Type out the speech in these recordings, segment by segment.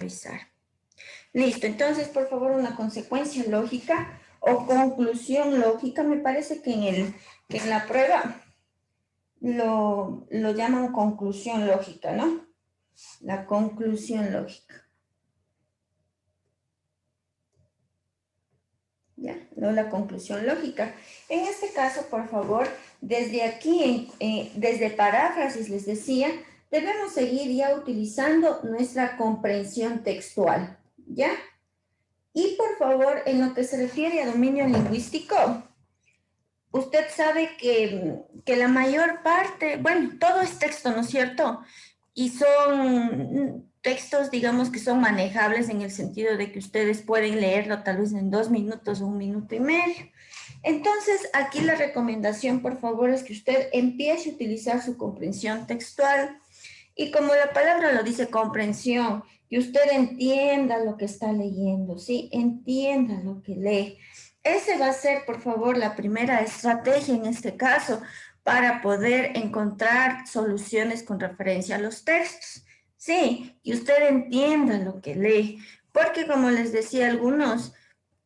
revisar. Listo, entonces, por favor, una consecuencia lógica o conclusión lógica. Me parece que en la prueba lo llaman conclusión lógica, ¿no? La conclusión lógica. ¿Ya? No la conclusión lógica. En este caso, por favor, desde aquí, desde paráfrasis les decía, debemos seguir ya utilizando nuestra comprensión textual, ¿ya? Y por favor, en lo que se refiere a dominio lingüístico, usted sabe que la mayor parte, bueno, todo es texto, ¿no es cierto? Y son textos, digamos, que son manejables en el sentido de que ustedes pueden leerlo tal vez en 2 minutos o 1 minuto y medio. Entonces, aquí la recomendación, por favor, es que usted empiece a utilizar su comprensión textual. Y como la palabra lo dice, comprensión, que usted entienda lo que está leyendo, ¿sí? Entienda lo que lee. Ese va a ser, por favor, la primera estrategia en este caso para poder encontrar soluciones con referencia a los textos. Sí, que usted entienda lo que lee, porque como les decía algunos,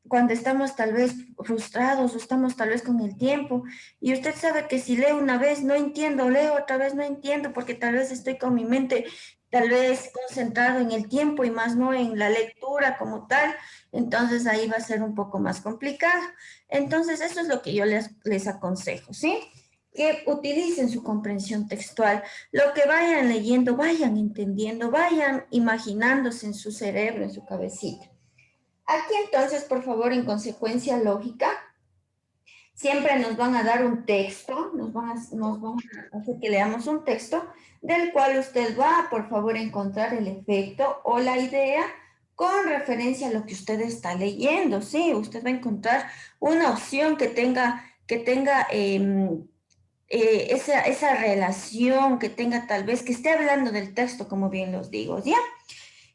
cuando estamos tal vez frustrados o estamos tal vez con el tiempo y usted sabe que si leo una vez no entiendo, leo otra vez no entiendo porque tal vez estoy con mi mente tal vez concentrado en el tiempo y más no en la lectura como tal, entonces ahí va a ser un poco más complicado. Entonces eso es lo que yo les aconsejo, ¿sí? Que utilicen su comprensión textual, lo que vayan leyendo, vayan entendiendo, vayan imaginándose en su cerebro, en su cabecita. Aquí entonces, por favor, en consecuencia lógica, siempre nos van a dar un texto, nos van a hacer que leamos un texto del cual usted va, por favor, a encontrar el efecto o la idea con referencia a lo que usted está leyendo, ¿sí? Usted va a encontrar una opción que tenga esa relación, que tenga tal vez, que esté hablando del texto, como bien los digo, ¿ya?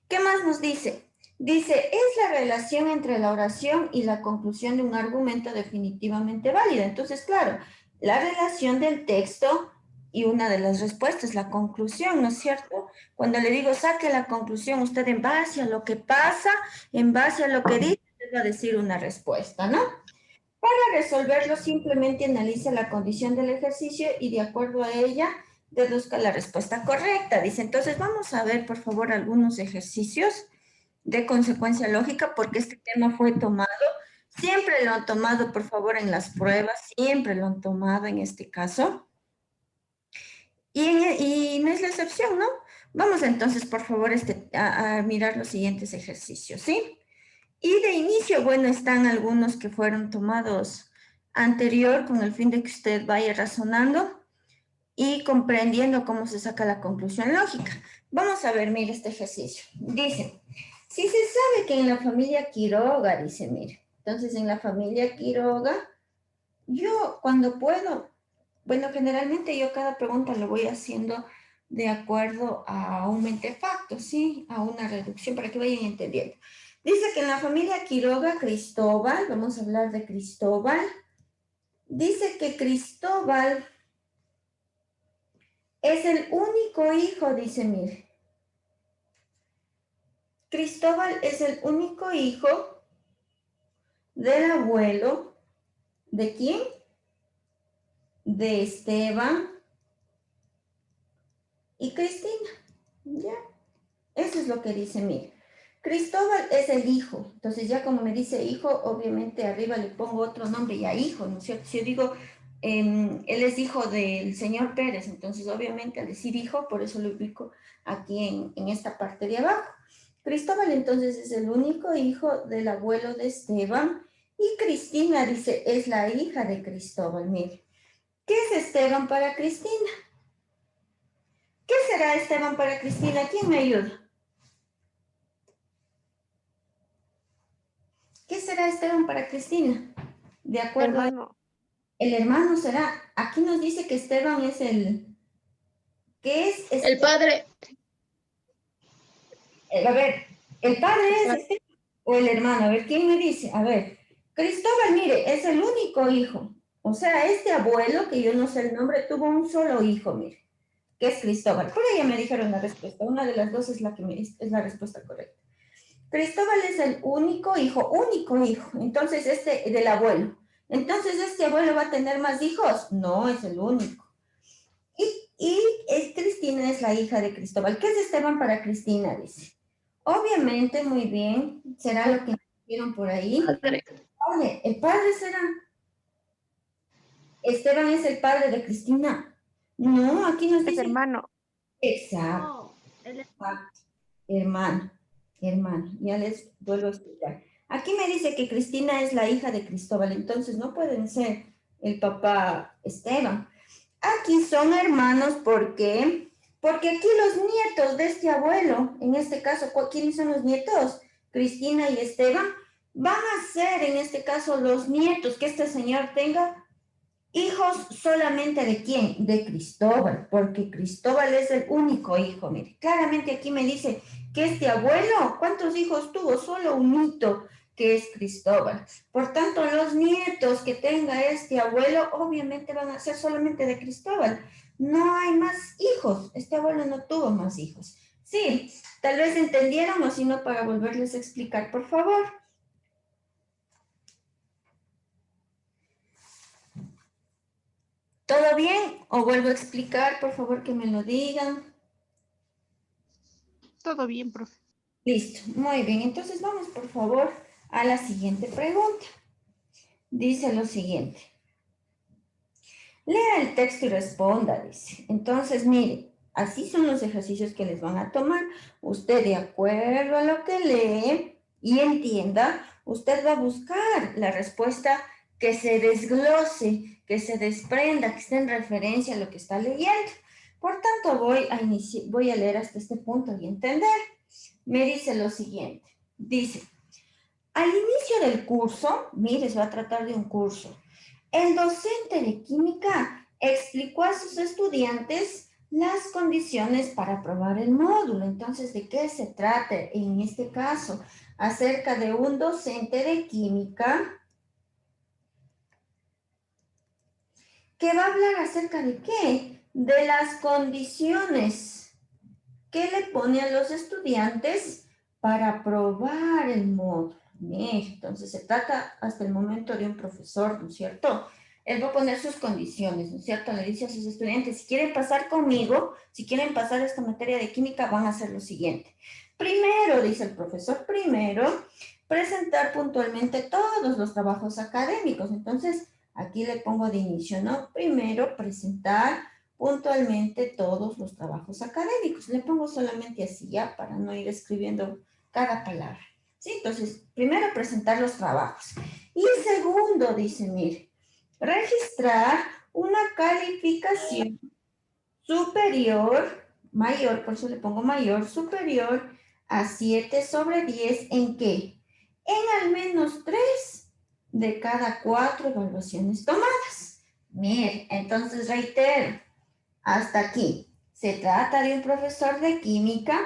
¿Qué más nos dice? Dice, es la relación entre la oración y la conclusión de un argumento definitivamente válida. Entonces, claro, la relación del texto y una de las respuestas, la conclusión, ¿no es cierto? Cuando le digo, saque la conclusión, usted en base a lo que pasa, en base a lo que dice, usted va a decir una respuesta, ¿no? Para resolverlo, simplemente analiza la condición del ejercicio y de acuerdo a ella, deduzca la respuesta correcta. Dice, entonces vamos a ver, por favor, algunos ejercicios de consecuencia lógica, porque este tema fue tomado, siempre lo han tomado, por favor, en las pruebas, siempre lo han tomado en este caso. Y no es la excepción, ¿no? Vamos entonces, por favor, a mirar los siguientes ejercicios, ¿sí? Y de inicio, bueno, están algunos que fueron tomados anterior con el fin de que usted vaya razonando y comprendiendo cómo se saca la conclusión lógica. Vamos a ver, mire este ejercicio. Dice, si se sabe que en la familia Quiroga, dice, mire, entonces en la familia Quiroga, yo cuando puedo, bueno, generalmente yo cada pregunta lo voy haciendo de acuerdo a un mentefacto, ¿sí? A una reducción para que vayan entendiendo. Dice que en la familia Quiroga, Cristóbal, vamos a hablar de Cristóbal, dice que Cristóbal es el único hijo, dice, mire. Cristóbal es el único hijo del abuelo, ¿de quién? De Esteban y Cristina, ¿ya? Eso es lo que dice, mire. Cristóbal es el hijo, entonces ya como me dice hijo, obviamente arriba le pongo otro nombre, ya hijo, ¿no es cierto? Si yo digo, él es hijo del señor Pérez, entonces obviamente al decir hijo, por eso lo ubico aquí en esta parte de abajo. Cristóbal entonces es el único hijo del abuelo de Esteban y Cristina dice es la hija de Cristóbal. Mire, ¿qué es Esteban para Cristina? ¿Qué será Esteban para Cristina? ¿Quién me ayuda? ¿Qué será Esteban para Cristina? De acuerdo a Hermano. el hermano será. Aquí nos dice que Esteban es el. ¿Qué es El Esteban? padre, A ver, ¿el padre El es Esteban o el hermano? A ver, ¿quién me dice? A ver, Cristóbal, mire, es el único hijo. O sea, este abuelo, que yo no sé el nombre, tuvo un solo hijo, mire, que es Cristóbal. Por ahí ya me dijeron la respuesta. Una de las dos es la respuesta correcta. Cristóbal es el único hijo. Entonces, del abuelo. Entonces, ¿este abuelo va a tener más hijos? No, es el único. Cristina es la hija de Cristóbal. ¿Qué es Esteban para Cristina? Dice. Obviamente, muy bien. Será lo que vieron por ahí. Padre. Oye, el padre será. Esteban es el padre de Cristina. No, aquí nos Es dice. hermano. Exacto. Hermano. Ya les vuelvo a explicar. Aquí me dice que Cristina es la hija de Cristóbal, entonces no pueden ser el papá Esteban. Aquí son hermanos porque aquí los nietos de este abuelo, en este caso, ¿quiénes son los nietos? Cristina y Esteban, van a ser en este caso los nietos que este señor tenga hijos solamente de quién? De Cristóbal, porque Cristóbal es el único hijo. Mire, claramente aquí me dice que este abuelo, ¿cuántos hijos tuvo? Solo un hito, que es Cristóbal. Por tanto, los nietos que tenga este abuelo, obviamente van a ser solamente de Cristóbal. No hay más hijos. Este abuelo no tuvo más hijos. Sí, tal vez entendieron o si no, para volverles a explicar, por favor. ¿Todo bien? ¿O vuelvo a explicar? Por favor, que me lo digan. Todo bien, profe. Listo, muy bien. Entonces vamos, por favor, a la siguiente pregunta. Dice lo siguiente. Lea el texto y responda, dice. Entonces, mire, así son los ejercicios que les van a tomar. Usted, de acuerdo a lo que lee y entienda, usted va a buscar la respuesta que se desglose, que se desprenda, que esté en referencia a lo que está leyendo. Por tanto, voy a leer hasta este punto y entender. Me dice lo siguiente. Dice, al inicio del curso, mire, se va a tratar de un curso, el docente de química explicó a sus estudiantes las condiciones para aprobar el módulo. Entonces, ¿de qué se trata en este caso? Acerca de un docente de química que va a hablar acerca de qué? De las condiciones que le pone a los estudiantes para aprobar el módulo. Entonces, se trata hasta el momento de un profesor, ¿no es cierto? Él va a poner sus condiciones, ¿no es cierto? Le dice a sus estudiantes, si quieren pasar conmigo, si quieren pasar esta materia de química, van a hacer lo siguiente. Primero, dice el profesor, presentar puntualmente todos los trabajos académicos. Entonces, aquí le pongo de inicio, ¿no? Primero, presentar puntualmente todos los trabajos académicos. Le pongo solamente así ya para no ir escribiendo cada palabra. ¿Sí? Entonces, primero presentar los trabajos. Y segundo, dice, mire, registrar una calificación superior, mayor, por eso le pongo mayor, superior a 7/10, ¿en qué? En al menos 3 de cada 4 evaluaciones tomadas. Mire, entonces reitero, hasta aquí. Se trata de un profesor de química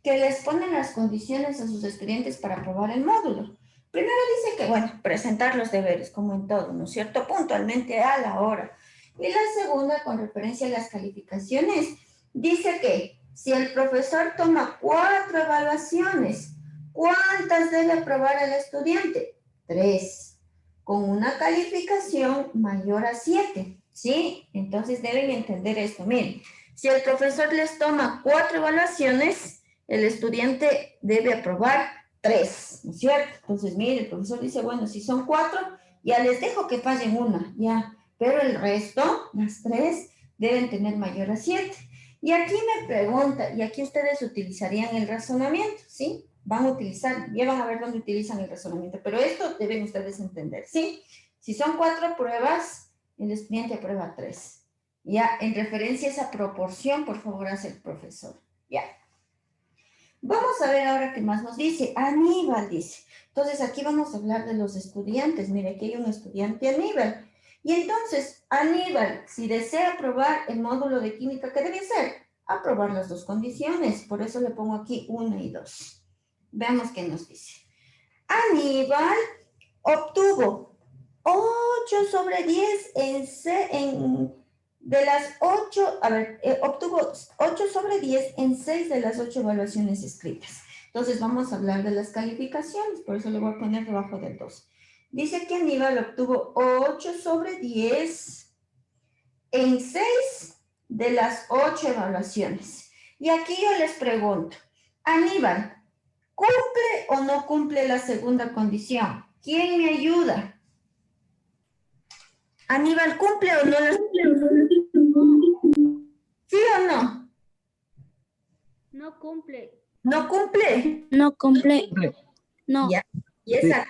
que les pone las condiciones a sus estudiantes para aprobar el módulo. Primero dice que, bueno, presentar los deberes, como en todo, ¿no es cierto? Puntualmente a la hora. Y la segunda, con referencia a las calificaciones, dice que si el profesor toma 4 evaluaciones, ¿cuántas debe aprobar el estudiante? 3, con una calificación mayor a 7. ¿Sí? Entonces deben entender esto. Miren, si el profesor les toma 4 evaluaciones, el estudiante debe aprobar 3, ¿no es cierto? Entonces, miren, el profesor dice, bueno, si son 4, ya les dejo que fallen una, ya, pero el resto, las 3, deben tener mayor a 7. Y aquí me pregunta, y aquí ustedes utilizarían el razonamiento, ¿sí? Van a utilizar, ya van a ver dónde utilizan el razonamiento, pero esto deben ustedes entender, ¿sí? Si son 4 pruebas, el estudiante aprueba 3. Ya, en referencia a esa proporción, por favor, hace el profesor. Ya. Vamos a ver ahora qué más nos dice. Aníbal dice. Entonces, aquí vamos a hablar de los estudiantes. Mire, aquí hay un estudiante Aníbal. Y entonces, Aníbal, si desea aprobar el módulo de química, ¿qué debe hacer? Aprobar las dos condiciones. Por eso le pongo aquí 1 y 2. Veamos qué nos dice. Aníbal obtuvo 8/10 de las 8, obtuvo 8/10 en 6 de las 8 evaluaciones escritas. Entonces vamos a hablar de las calificaciones, por eso le voy a poner debajo del 12. Dice que Aníbal obtuvo 8 sobre 10 en 6 de las 8 evaluaciones. Y aquí yo les pregunto, Aníbal, ¿cumple o no cumple la segunda condición? ¿Quién me ayuda? Aníbal, ¿cumple o no la ¿Sí o no? No cumple. ¿No cumple? No cumple. No. Ya. Y es aquí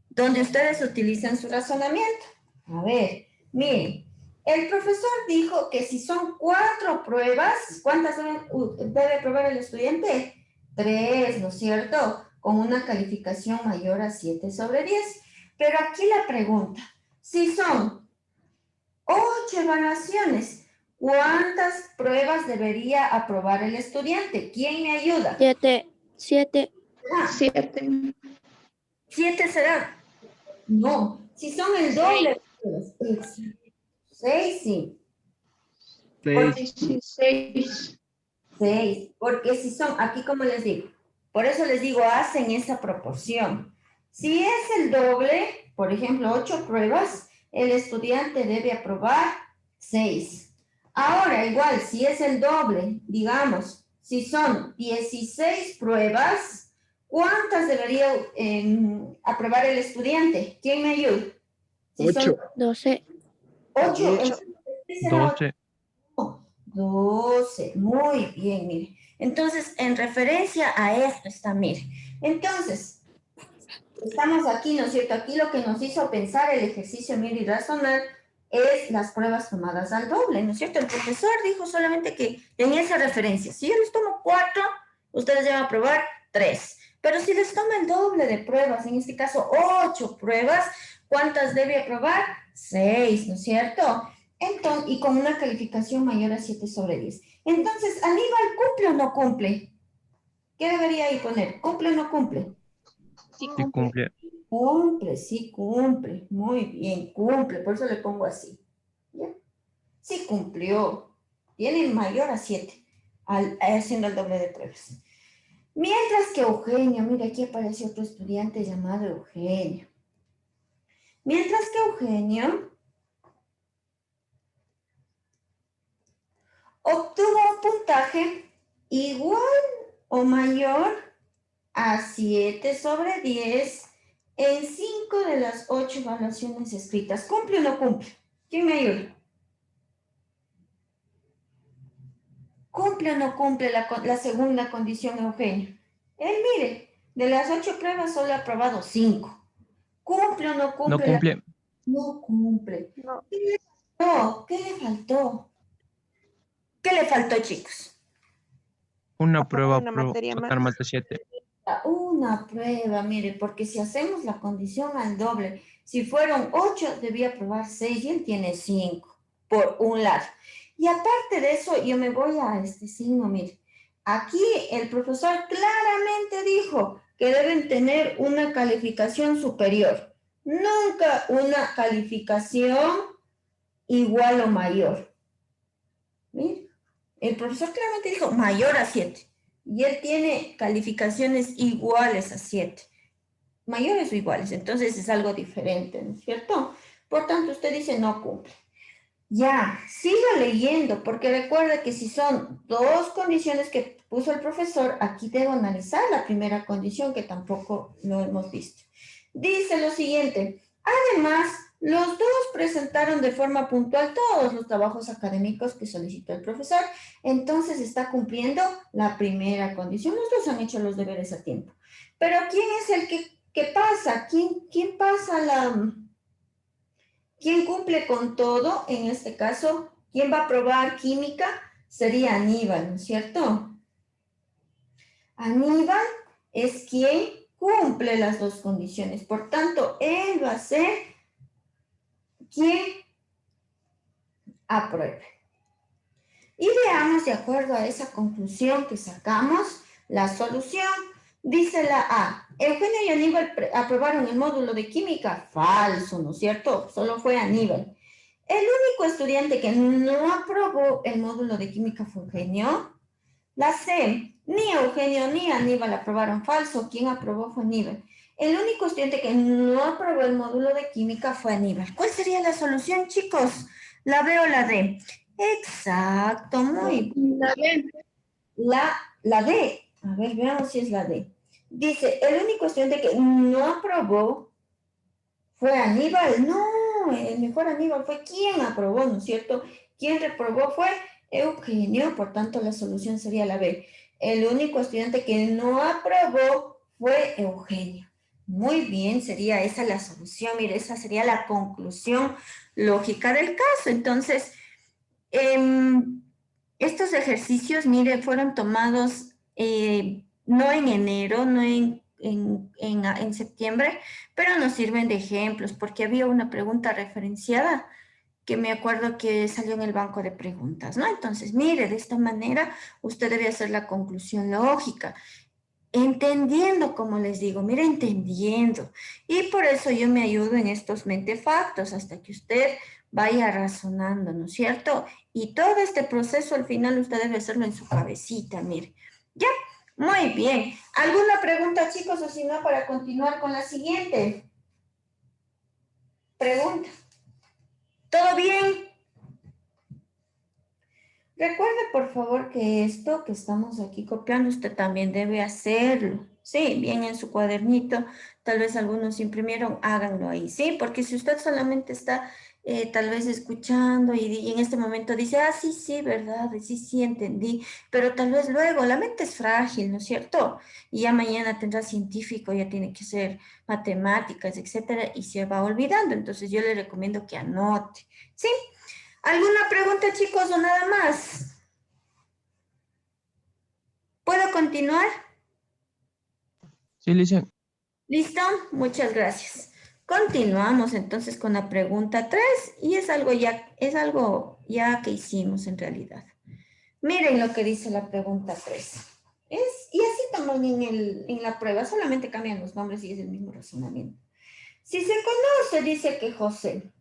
donde ustedes utilizan su razonamiento. A ver, miren, el profesor dijo que si son 4 pruebas, ¿cuántas debe probar el estudiante? 3, ¿no es cierto? Con una calificación mayor a 7 sobre 10. Pero aquí la pregunta, si son 8 evaluaciones, ¿cuántas pruebas debería aprobar el estudiante? ¿Quién me ayuda? 7. 7. Ah, 7. 7 será. No, si son el doble, pues, 6, sí. 16. 6, porque si son, aquí como les digo, por eso les digo, hacen esa proporción. Si es el doble, por ejemplo, 8 pruebas, el estudiante debe aprobar 6. Ahora, igual, si es el doble, digamos, si son 16 pruebas, ¿cuántas debería aprobar el estudiante? ¿Quién me ayuda? Si son 12. 8, 12. 12, muy bien, mire. Entonces, en referencia a esto está, mire. Entonces, estamos aquí, ¿no es cierto? Aquí lo que nos hizo pensar el ejercicio mire y razonar es las pruebas tomadas al doble, ¿no es cierto? El profesor dijo solamente que en esa referencia, si yo les tomo 4, ustedes deben aprobar 3. Pero si les toma el doble de pruebas, en este caso 8 pruebas, ¿cuántas debe aprobar? 6, ¿no es cierto? Entonces, y con una calificación mayor a 7 sobre 10. Entonces, ¿Aníbal cumple o no cumple? ¿Qué debería ahí poner? ¿Cumple o no cumple? Sí, Sí cumple. Cumple, sí cumple. Muy bien, cumple. Por eso le pongo así. ¿Ya? Sí cumplió. Tiene mayor a 7, haciendo el doble de pruebas. Mientras que Eugenio, mira, aquí aparece otro estudiante llamado Eugenio. Mientras que Eugenio obtuvo un puntaje igual o mayor a 7 sobre 10 en 5 de las 8 evaluaciones escritas. ¿Cumple o no cumple? ¿Quién me ayuda? ¿Cumple o no cumple la segunda condición, Eugenio? Él, mire, de las 8 pruebas solo ha aprobado 5. ¿Cumple o no cumple? No cumple. No cumple. No. ¿Qué le faltó? ¿Qué le faltó? ¿Qué le faltó, chicos? Una prueba Una pro materia sacar más. más de 7. Una prueba, mire, porque si hacemos la condición al doble, si fueron 8, debía probar 6 y él tiene 5, por un lado. Y aparte de eso, yo me voy a este signo, mire. Aquí el profesor claramente dijo que deben tener una calificación superior, nunca una calificación igual o mayor. Mire, el profesor claramente dijo mayor a 7 y él tiene calificaciones iguales a 7, mayores o iguales, entonces es algo diferente, ¿no es cierto? Por tanto, usted dice no cumple. Ya, siga leyendo, porque recuerda que si son 2 condiciones que puso el profesor, aquí debo analizar la primera condición que tampoco lo hemos visto. Dice lo siguiente, además, los 2 presentaron de forma puntual todos los trabajos académicos que solicitó el profesor, entonces está cumpliendo la primera condición, los 2 han hecho los deberes a tiempo. Pero ¿quién es el que pasa? ¿Quién pasa ¿Quién cumple con todo? En este caso, ¿quién va a probar química? Sería Aníbal, ¿no es cierto? Aníbal es quien cumple las 2 condiciones. Por tanto, él va a ser quien apruebe. Y veamos, de acuerdo a esa conclusión que sacamos, la solución. Dice la A, Eugenio y Aníbal aprobaron el módulo de química. Falso, ¿no es cierto? Solo fue Aníbal. El único estudiante que no aprobó el módulo de química fue Eugenio. La C, Ni Eugenio ni Aníbal aprobaron falso. ¿Quién aprobó fue Aníbal? El único estudiante que no aprobó el módulo de química fue Aníbal. ¿Cuál sería la solución, chicos? ¿La B o la D? Exacto, muy bien. La B. La D. A ver, veamos si es la D. Dice, el único estudiante que no aprobó fue Aníbal. No, el mejor Aníbal fue quien aprobó, ¿no es cierto? Quien reprobó fue Eugenio, por tanto la solución sería la B. El único estudiante que no aprobó fue Eugenio. Muy bien, sería esa la solución. Mire, esa sería la conclusión lógica del caso. Entonces, estos ejercicios, mire, fueron tomados no en enero, no en septiembre, pero nos sirven de ejemplos, porque había una pregunta referenciada que me acuerdo que salió en el banco de preguntas, ¿no? Entonces, mire, de esta manera usted debe hacer la conclusión lógica, entendiendo, como les digo, mire, entendiendo. Y por eso yo me ayudo en estos mentefactos hasta que usted vaya razonando, ¿no es cierto? Y todo este proceso al final usted debe hacerlo en su cabecita, mire. Ya, muy bien. ¿Alguna pregunta, chicos, o si no, para continuar con la siguiente? Pregunta. ¿Todo bien? Recuerde, por favor, que esto que estamos aquí copiando, usted también debe hacerlo. Sí, bien en su cuadernito. Tal vez algunos imprimieron, háganlo ahí, ¿sí? Porque si usted solamente está tal vez escuchando y en este momento dice, ah, sí, sí, verdad, sí, sí, entendí, pero tal vez luego la mente es frágil, ¿no es cierto? Y ya mañana tendrá científico, ya tiene que ser matemáticas, etcétera, y se va olvidando. Entonces yo le recomiendo que anote, ¿sí? ¿Alguna pregunta, chicos, o nada más? ¿Puedo continuar? Sí, Lice. ¿Listo? Muchas gracias. Continuamos entonces con la pregunta 3 y es algo ya que hicimos en realidad. Miren lo que dice la pregunta 3. Y así toman en la prueba, solamente cambian los nombres y es el mismo razonamiento. Si se conoce, dice que José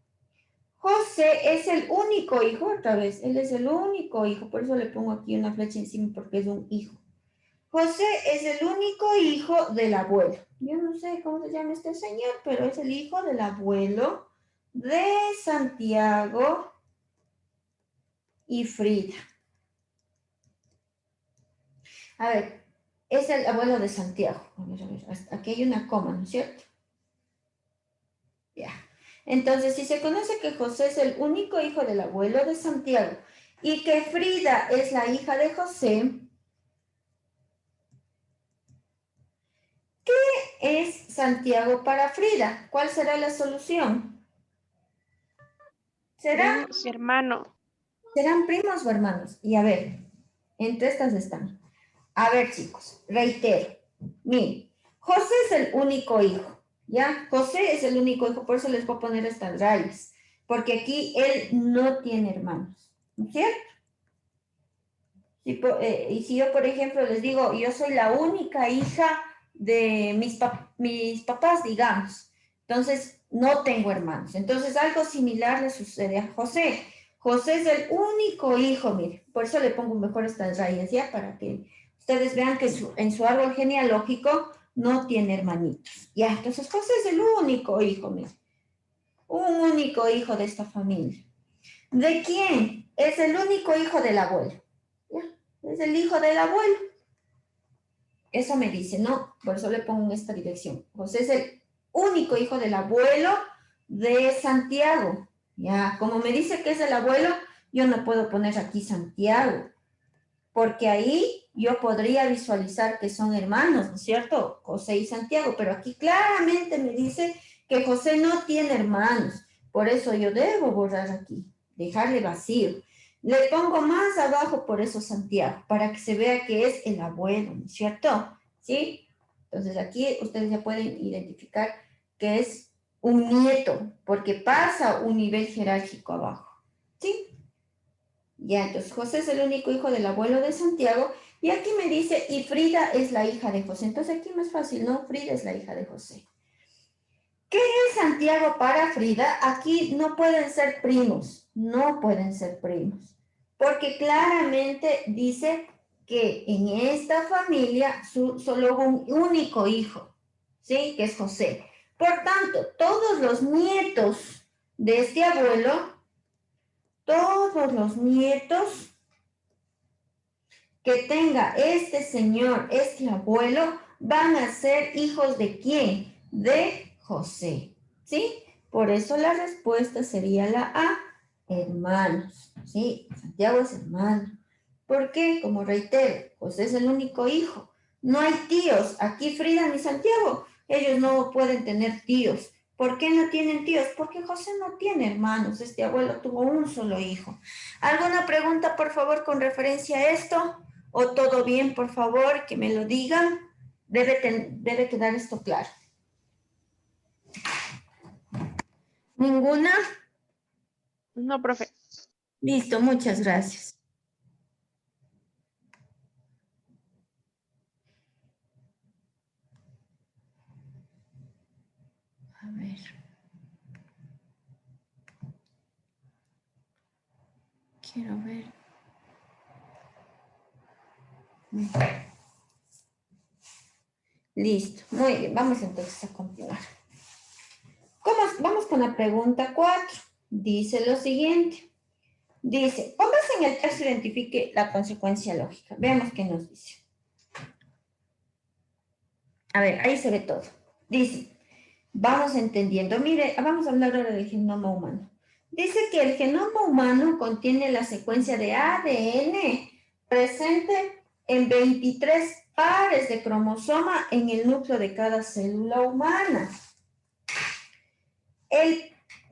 es el único hijo, otra vez, él es el único hijo, por eso le pongo aquí una flecha encima porque es un hijo. José es el único hijo del abuelo. Yo no sé cómo se llama este señor, pero es el hijo del abuelo de Santiago y Frida. A ver, es el abuelo de Santiago. A ver, aquí hay una coma, ¿no es cierto? Ya. Entonces, si se conoce que José es el único hijo del abuelo de Santiago y que Frida es la hija de José, ¿qué es Santiago para Frida? ¿Cuál será la solución? ¿Serán primos o hermanos? Y a ver, entre estas están. A ver, chicos, reitero. Miren, José es el único hijo, ¿ya? José es el único hijo, por eso les voy a poner estas rayas, porque aquí él no tiene hermanos, ¿no es cierto? Y si yo, por ejemplo, les digo, yo soy la única hija de mis papás, digamos, entonces no tengo hermanos. Entonces algo similar le sucede a José. José es el único hijo, mire, por eso le pongo mejor estas rayas, ¿ya? Para que ustedes vean que en su árbol genealógico no tiene hermanitos. Ya, entonces José es el único hijo, mire. Un único hijo de esta familia. ¿De quién? Es el único hijo del abuelo. ¿Ya? Es el hijo del abuelo. Eso me dice, no, por eso le pongo en esta dirección. José es el único hijo del abuelo de Santiago. Ya, como me dice que es el abuelo, yo no puedo poner aquí Santiago, porque ahí yo podría visualizar que son hermanos, ¿no es cierto? José y Santiago, pero aquí claramente me dice que José no tiene hermanos. Por eso yo debo borrar aquí, dejarle vacío. Le pongo más abajo por eso Santiago, para que se vea que es el abuelo, ¿no es cierto? ¿Sí? Entonces aquí ustedes ya pueden identificar que es un nieto, porque pasa un nivel jerárquico abajo. ¿Sí? Ya, entonces José es el único hijo del abuelo de Santiago, y aquí me dice, y Frida es la hija de José. Entonces aquí más fácil, ¿no? Frida es la hija de José. ¿Qué es Santiago para Frida? Aquí no pueden ser primos, no pueden ser primos, porque claramente dice que en esta familia solo hubo un único hijo, ¿sí? Que es José. Por tanto, todos los nietos de este abuelo, todos los nietos que tenga este señor, este abuelo, van a ser hijos ¿de quién? De José, ¿sí? Por eso la respuesta sería la A, hermanos, ¿sí? Santiago es hermano. ¿Por qué? Como reitero, José es el único hijo. No hay tíos. Aquí Frida ni Santiago, ellos no pueden tener tíos. ¿Por qué no tienen tíos? Porque José no tiene hermanos. Este abuelo tuvo un solo hijo. ¿Alguna pregunta, por favor, con referencia a esto? ¿O todo bien, por favor, que me lo digan? Debe quedar esto claro. ¿Ninguna? No, profe. Listo, muchas gracias. A ver. Quiero ver. Listo, muy bien, vamos entonces a continuar. Vamos con la pregunta 4. Dice lo siguiente. Dice, póngase en el texto, identifique la consecuencia lógica. Veamos qué nos dice. A ver, ahí se ve todo. Dice, vamos entendiendo. Mire, vamos a hablar ahora del genoma humano. Dice que el genoma humano contiene la secuencia de ADN presente en 23 pares de cromosoma en el núcleo de cada célula humana.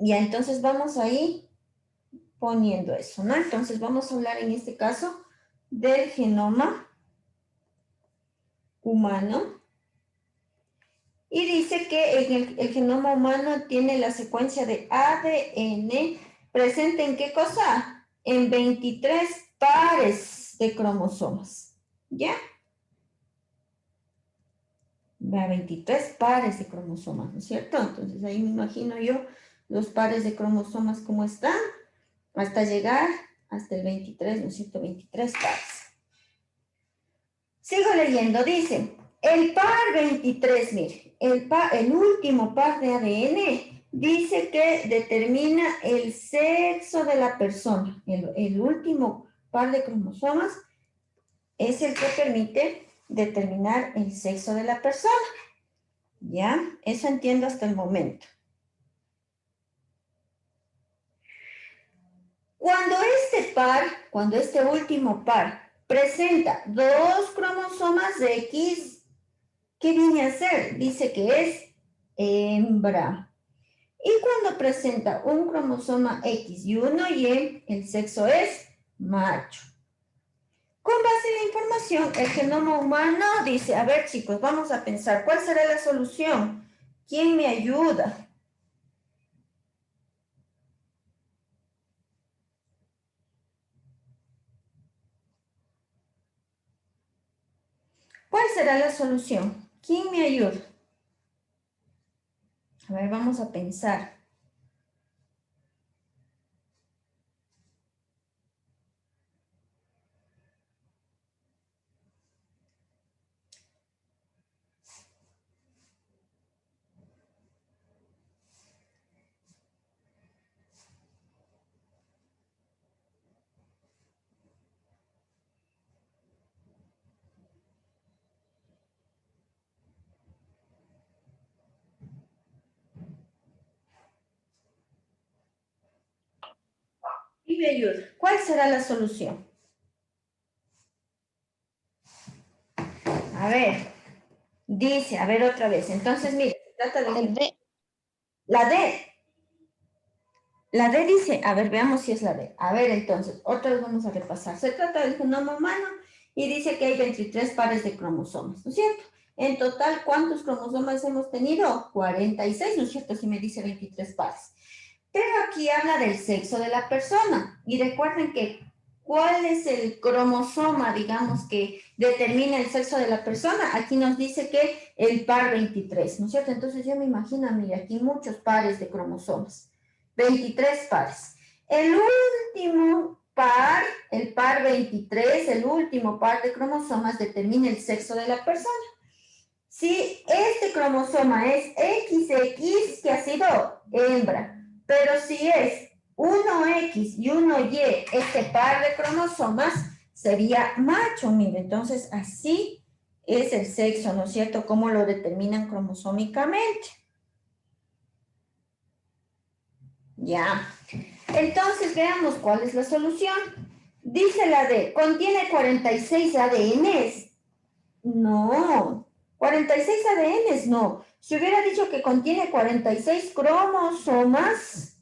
Ya, entonces vamos ahí poniendo eso, ¿no? Entonces vamos a hablar en este caso del genoma humano. Y dice que el genoma humano tiene la secuencia de ADN presente en ¿qué cosa? En 23 pares de cromosomas, ¿ya? 23 pares de cromosomas, ¿no es cierto? Entonces ahí me imagino yo los pares de cromosomas cómo están, hasta llegar hasta el 23, ¿no es cierto? 23 pares. Sigo leyendo, dice, el par 23, mire, el último par de ADN dice que determina el sexo de la persona. El último par de cromosomas es el que permite determinar el sexo de la persona. ¿Ya? Eso entiendo hasta el momento. Cuando este último par presenta 2 cromosomas de X, ¿qué viene a ser? Dice que es hembra. Y cuando presenta un cromosoma X y uno Y, el sexo es macho. Con base en la información, el genoma humano dice, a ver chicos, vamos a pensar, ¿cuál será la solución? ¿Quién me ayuda? ¿Cuál será la solución? ¿Quién me ayuda? A ver, vamos a pensar. ¿Quién me ayuda? ¿Cuál será la solución? A ver, dice, a ver otra vez. Entonces, mire, se trata de... El D. La D. La D dice, a ver, veamos si es la D. A ver, entonces, otra vez vamos a repasar. Se trata del genoma humano y dice que hay 23 pares de cromosomas, ¿no es cierto? En total, ¿cuántos cromosomas hemos tenido? 46, ¿no es cierto? Si me dice 23 pares. Pero aquí habla del sexo de la persona. Y recuerden que, ¿cuál es el cromosoma, digamos, que determina el sexo de la persona? Aquí nos dice que el par 23, ¿no es cierto? Entonces yo me imagino, mire, aquí muchos pares de cromosomas. 23 pares. El último el par 23, el último par de cromosomas, determina el sexo de la persona. Si este cromosoma es XX, que ha sido hembra, pero si es 1X y 1Y, este par de cromosomas sería macho, mire, entonces así es el sexo, ¿no es cierto? ¿Cómo lo determinan cromosómicamente? Ya. Entonces veamos cuál es la solución. Dice la D, ¿contiene 46 ADNs? No, 46 ADNs no. Si hubiera dicho que contiene 46 cromosomas,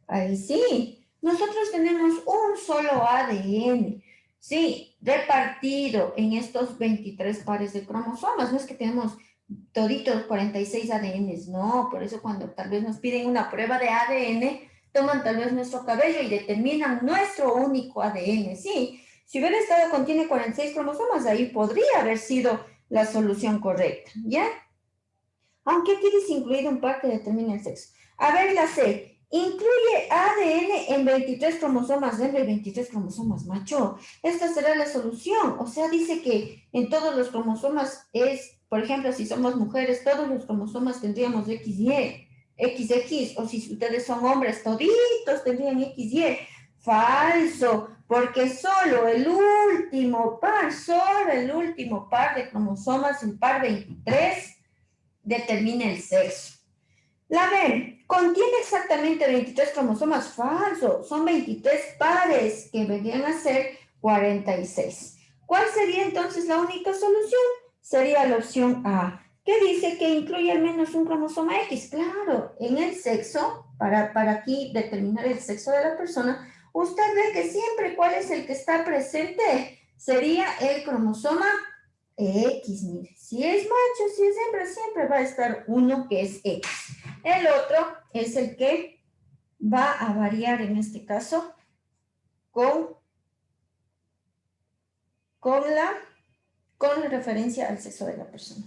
ahí sí. Nosotros tenemos un solo ADN, sí, repartido en estos 23 pares de cromosomas. No es que tenemos toditos 46 ADNs, no. Por eso cuando tal vez nos piden una prueba de ADN, toman tal vez nuestro cabello y determinan nuestro único ADN, sí. Si hubiera estado contiene 46 cromosomas, ahí podría haber sido la solución correcta, ¿ya? Aunque aquí dice incluido un par que determina el sexo. A ver, la C. Incluye ADN en 23 cromosomas hembra y 23 cromosomas macho. Esta será la solución. O sea, dice que en todos los cromosomas es, por ejemplo, si somos mujeres, todos los cromosomas tendríamos XY, XX, o si ustedes son hombres, toditos tendrían XY. Falso, porque solo el último par de cromosomas, el par 23, determina el sexo. La B, contiene exactamente 23 cromosomas. Falso, son 23 pares que vendrían a ser 46. ¿Cuál sería entonces la única solución? Sería la opción A, que dice que incluye al menos un cromosoma X. Claro, en el sexo, para aquí determinar el sexo de la persona, usted ve que siempre cuál es el que está presente, sería el cromosoma X, mire, si es macho, si es hembra, siempre va a estar uno que es X. El otro es el que va a variar en este caso con la referencia al sexo de la persona.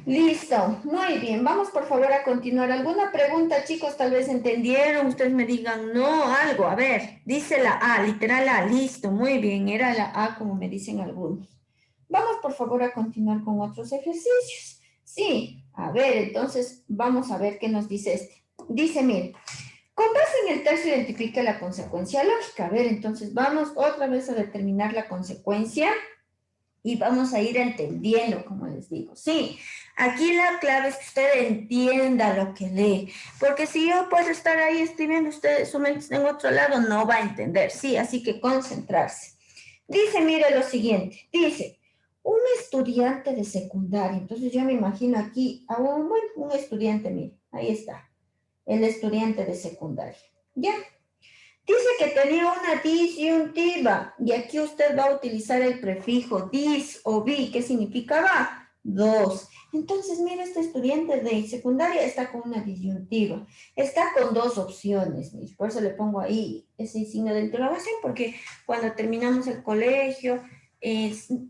Listo, muy bien. Vamos por favor a continuar. ¿Alguna pregunta, chicos? Tal vez entendieron, ustedes me digan no, algo. A ver, dice la A, literal A, listo, muy bien. Era la A como me dicen algunos. Vamos por favor a continuar con otros ejercicios. Sí, a ver, entonces vamos a ver qué nos dice este. Dice, mire, con base en el texto identifica la consecuencia lógica. A ver, entonces vamos otra vez a determinar la consecuencia y vamos a ir entendiendo, como les digo. Sí, aquí la clave es que usted entienda lo que lee, porque si yo puedo estar ahí escribiendo, usted su mente está en otro lado, no va a entender. Sí, así que concentrarse. Dice, mire lo siguiente, dice, un estudiante de secundaria, entonces yo me imagino aquí a un estudiante, mire, ahí está, el estudiante de secundaria, ¿ya? Dice que tenía una disyuntiva y aquí usted va a utilizar el prefijo dis o bi, ¿qué significaba? Dos. Entonces, mira, este estudiante de secundaria está con una disyuntiva, está con dos opciones, por eso le pongo ahí ese signo de interrogación, porque cuando terminamos el colegio,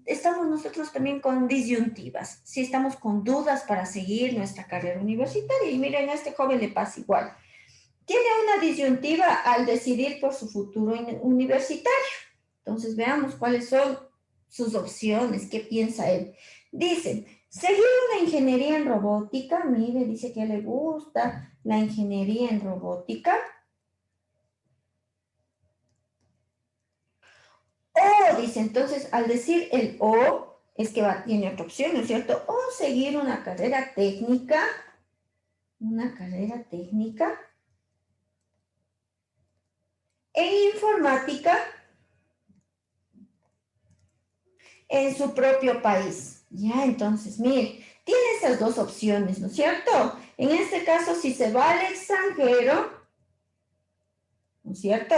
estamos nosotros también con disyuntivas, si estamos con dudas para seguir nuestra carrera universitaria, y miren, a este joven le pasa igual. Tiene una disyuntiva al decidir por su futuro universitario. Entonces, veamos cuáles son sus opciones, qué piensa él. Dice, seguir una ingeniería en robótica. Mire, dice que le gusta la ingeniería en robótica. O, dice, entonces, al decir el o, es que tiene otra opción, ¿no es cierto? O seguir una carrera técnica. Una carrera técnica en informática en su propio país. Ya, entonces, mire, tiene esas dos opciones, ¿no es cierto? En este caso, si se va al extranjero, ¿no es cierto?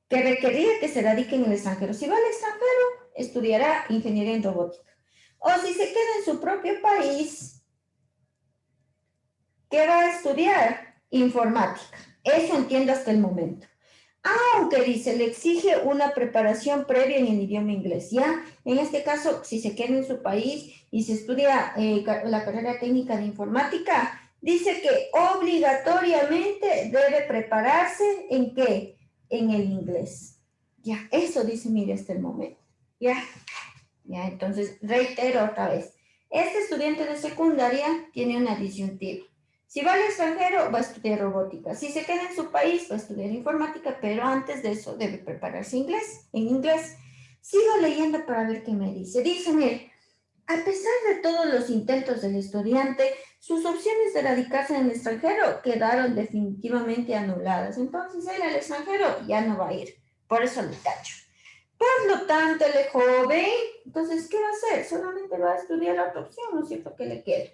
Que requería que se radique en el extranjero. Si va al extranjero, estudiará ingeniería en robótica. O si se queda en su propio país, ¿qué va a estudiar? Informática. Eso entiendo hasta el momento. Aunque dice, le exige una preparación previa en el idioma inglés, ¿ya? En este caso, si se queda en su país y se estudia la carrera técnica de informática, Dice que obligatoriamente debe prepararse ¿en qué? En el inglés. Ya, eso dice, mire, hasta el momento. Ya, entonces reitero otra vez. Este estudiante de secundaria tiene una disyuntiva. Si va al extranjero, va a estudiar robótica. Si se queda en su país, va a estudiar informática, pero antes de eso debe prepararse en inglés. Sigo leyendo para ver qué me dice. Dice, mire, a pesar de todos los intentos del estudiante, sus opciones de radicarse en el extranjero quedaron definitivamente anuladas. Entonces, él al extranjero ya no va a ir. Por eso lo tacho. Por lo tanto, el joven, entonces, ¿qué va a hacer? Solamente va a estudiar la otra opción, ¿no es cierto? ¿Qué le queda?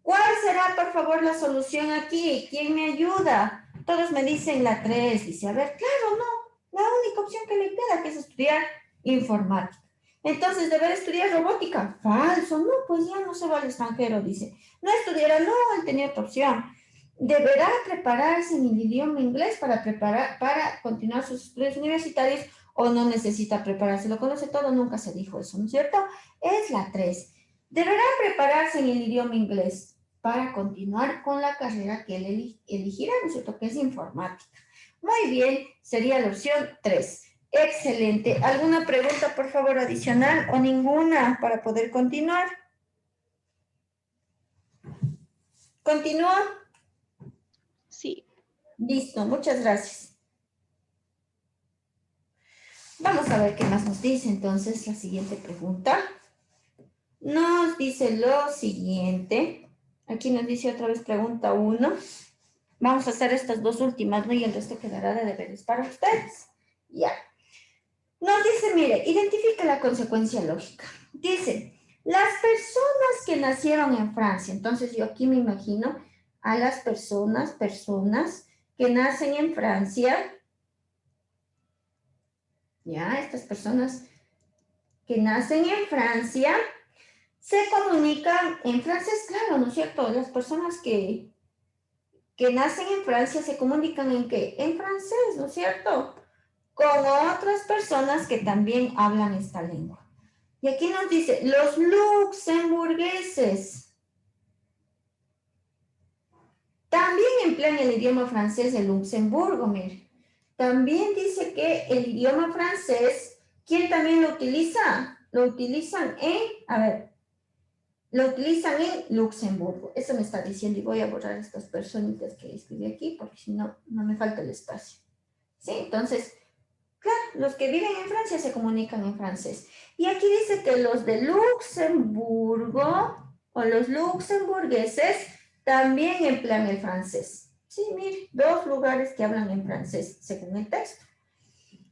¿Cuál será, por favor, la solución aquí? ¿Quién me ayuda? Todos me dicen la 3. Dice, a ver, claro, no. La única opción que le queda que es estudiar informática. Entonces, ¿deberá estudiar robótica? Falso, no, pues ya no se va al extranjero, dice. No estudiará, no, él tenía otra opción. ¿Deberá prepararse en el idioma inglés para continuar sus estudios universitarios o no necesita prepararse? Lo conoce todo, nunca se dijo eso, ¿no es cierto? Es la 3. ¿Deberá prepararse en el idioma inglés para continuar con la carrera que él elegirá, ¿no es cierto? Que es informática. Muy bien, sería la opción 3. Excelente. ¿Alguna pregunta, por favor, adicional o ninguna para poder continuar? ¿Continúa? Sí. Listo, muchas gracias. Vamos a ver qué más nos dice entonces la siguiente pregunta. Nos dice lo siguiente. Aquí nos dice otra vez pregunta 1. Vamos a hacer estas dos últimas, ¿no? Y el resto quedará de deberes para ustedes. Ya. Nos dice, mire, identifique la consecuencia lógica. Dice, las personas que nacieron en Francia, entonces yo aquí me imagino a las personas que nacen en Francia, ya, estas personas que nacen en Francia, se comunican en francés, claro, ¿no es cierto? Las personas que nacen en Francia se comunican ¿en qué? En francés, ¿no es cierto? Con otras personas que también hablan esta lengua. Y aquí nos dice, los luxemburgueses también emplean el idioma francés en Luxemburgo, mire. También dice que el idioma francés, ¿quién también lo utiliza? Lo utilizan lo utilizan en Luxemburgo. Eso me está diciendo y voy a borrar estas personitas que escribí aquí porque si no, no me falta el espacio. ¿Sí? Entonces, claro, los que viven en Francia se comunican en francés. Y aquí dice que los de Luxemburgo o los luxemburgueses también emplean el francés. Sí, mire, 2 lugares que hablan en francés, según el texto.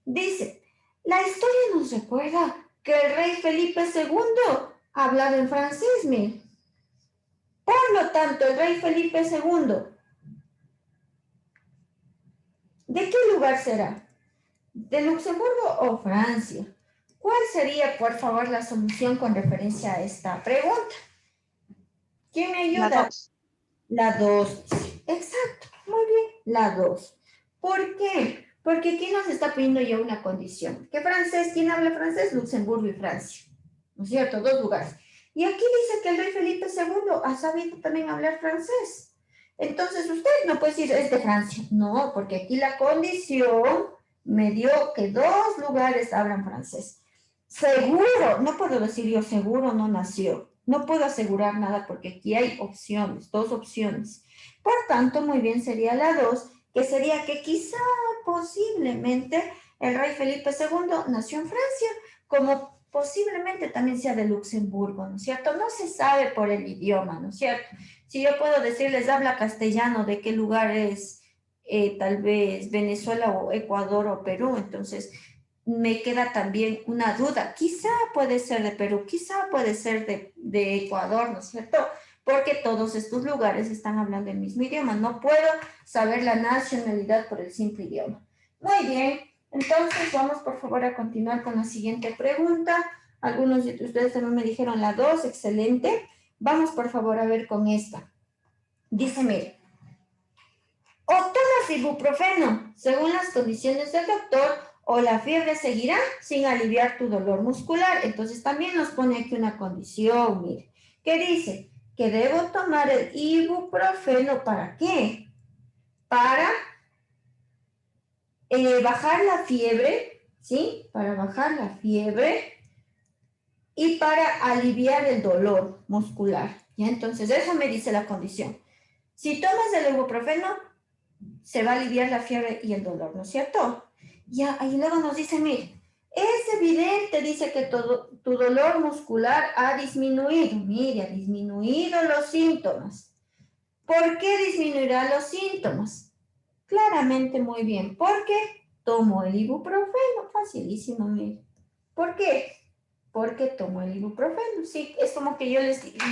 Dice, la historia nos recuerda que el rey Felipe II hablaba en francés, mire. Por lo tanto, el rey Felipe II, ¿de qué lugar será? ¿De Luxemburgo o Francia? ¿Cuál sería, por favor, la solución con referencia a esta pregunta? ¿Quién me ayuda? La 2. La 2. Exacto, muy bien, la 2. ¿Por qué? Porque aquí nos está pidiendo ya una condición. ¿Qué francés? ¿Quién habla francés? Luxemburgo y Francia. ¿No es cierto? 2 lugares. Y aquí dice que el rey Felipe II ha sabido también hablar francés. Entonces usted no puede decir es de Francia. No, porque aquí la condición me dio que 2 lugares hablan francés. Seguro, no puedo decir yo seguro no nació. No puedo asegurar nada porque aquí hay opciones, 2 opciones. Por tanto, muy bien sería la 2, que sería que quizá, posiblemente, el rey Felipe II nació en Francia, como posiblemente también sea de Luxemburgo, ¿no es cierto? No se sabe por el idioma, ¿no es cierto? Si yo puedo decirles, habla castellano, ¿de qué lugar es? Tal vez Venezuela o Ecuador o Perú, entonces me queda también una duda. Quizá puede ser de Perú, quizá puede ser de Ecuador, ¿no es cierto? Porque todos estos lugares están hablando el mismo idioma. No puedo saber la nacionalidad por el simple idioma. Muy bien, entonces vamos por favor a continuar con la siguiente pregunta. Algunos de ustedes también me dijeron la 2, excelente. Vamos por favor a ver con esta. Dice, mire, o tomas ibuprofeno según las condiciones del doctor o la fiebre seguirá sin aliviar tu dolor muscular. Entonces también nos pone aquí una condición, mire, que dice que debo tomar el ibuprofeno, ¿para qué? Para bajar la fiebre, ¿sí? Para bajar la fiebre y para aliviar el dolor muscular, ¿ya? Entonces, eso me dice la condición. Si tomas el ibuprofeno, se va a aliviar la fiebre y el dolor, ¿no es cierto? Ya, ahí luego nos dice, mire, es evidente, dice que tu dolor muscular ha disminuido. Mire, ha disminuido los síntomas. ¿Por qué disminuirá los síntomas? Claramente muy bien, porque tomo el ibuprofeno, facilísimo, mire. ¿Por qué? Porque tomo el ibuprofeno. Sí, es como que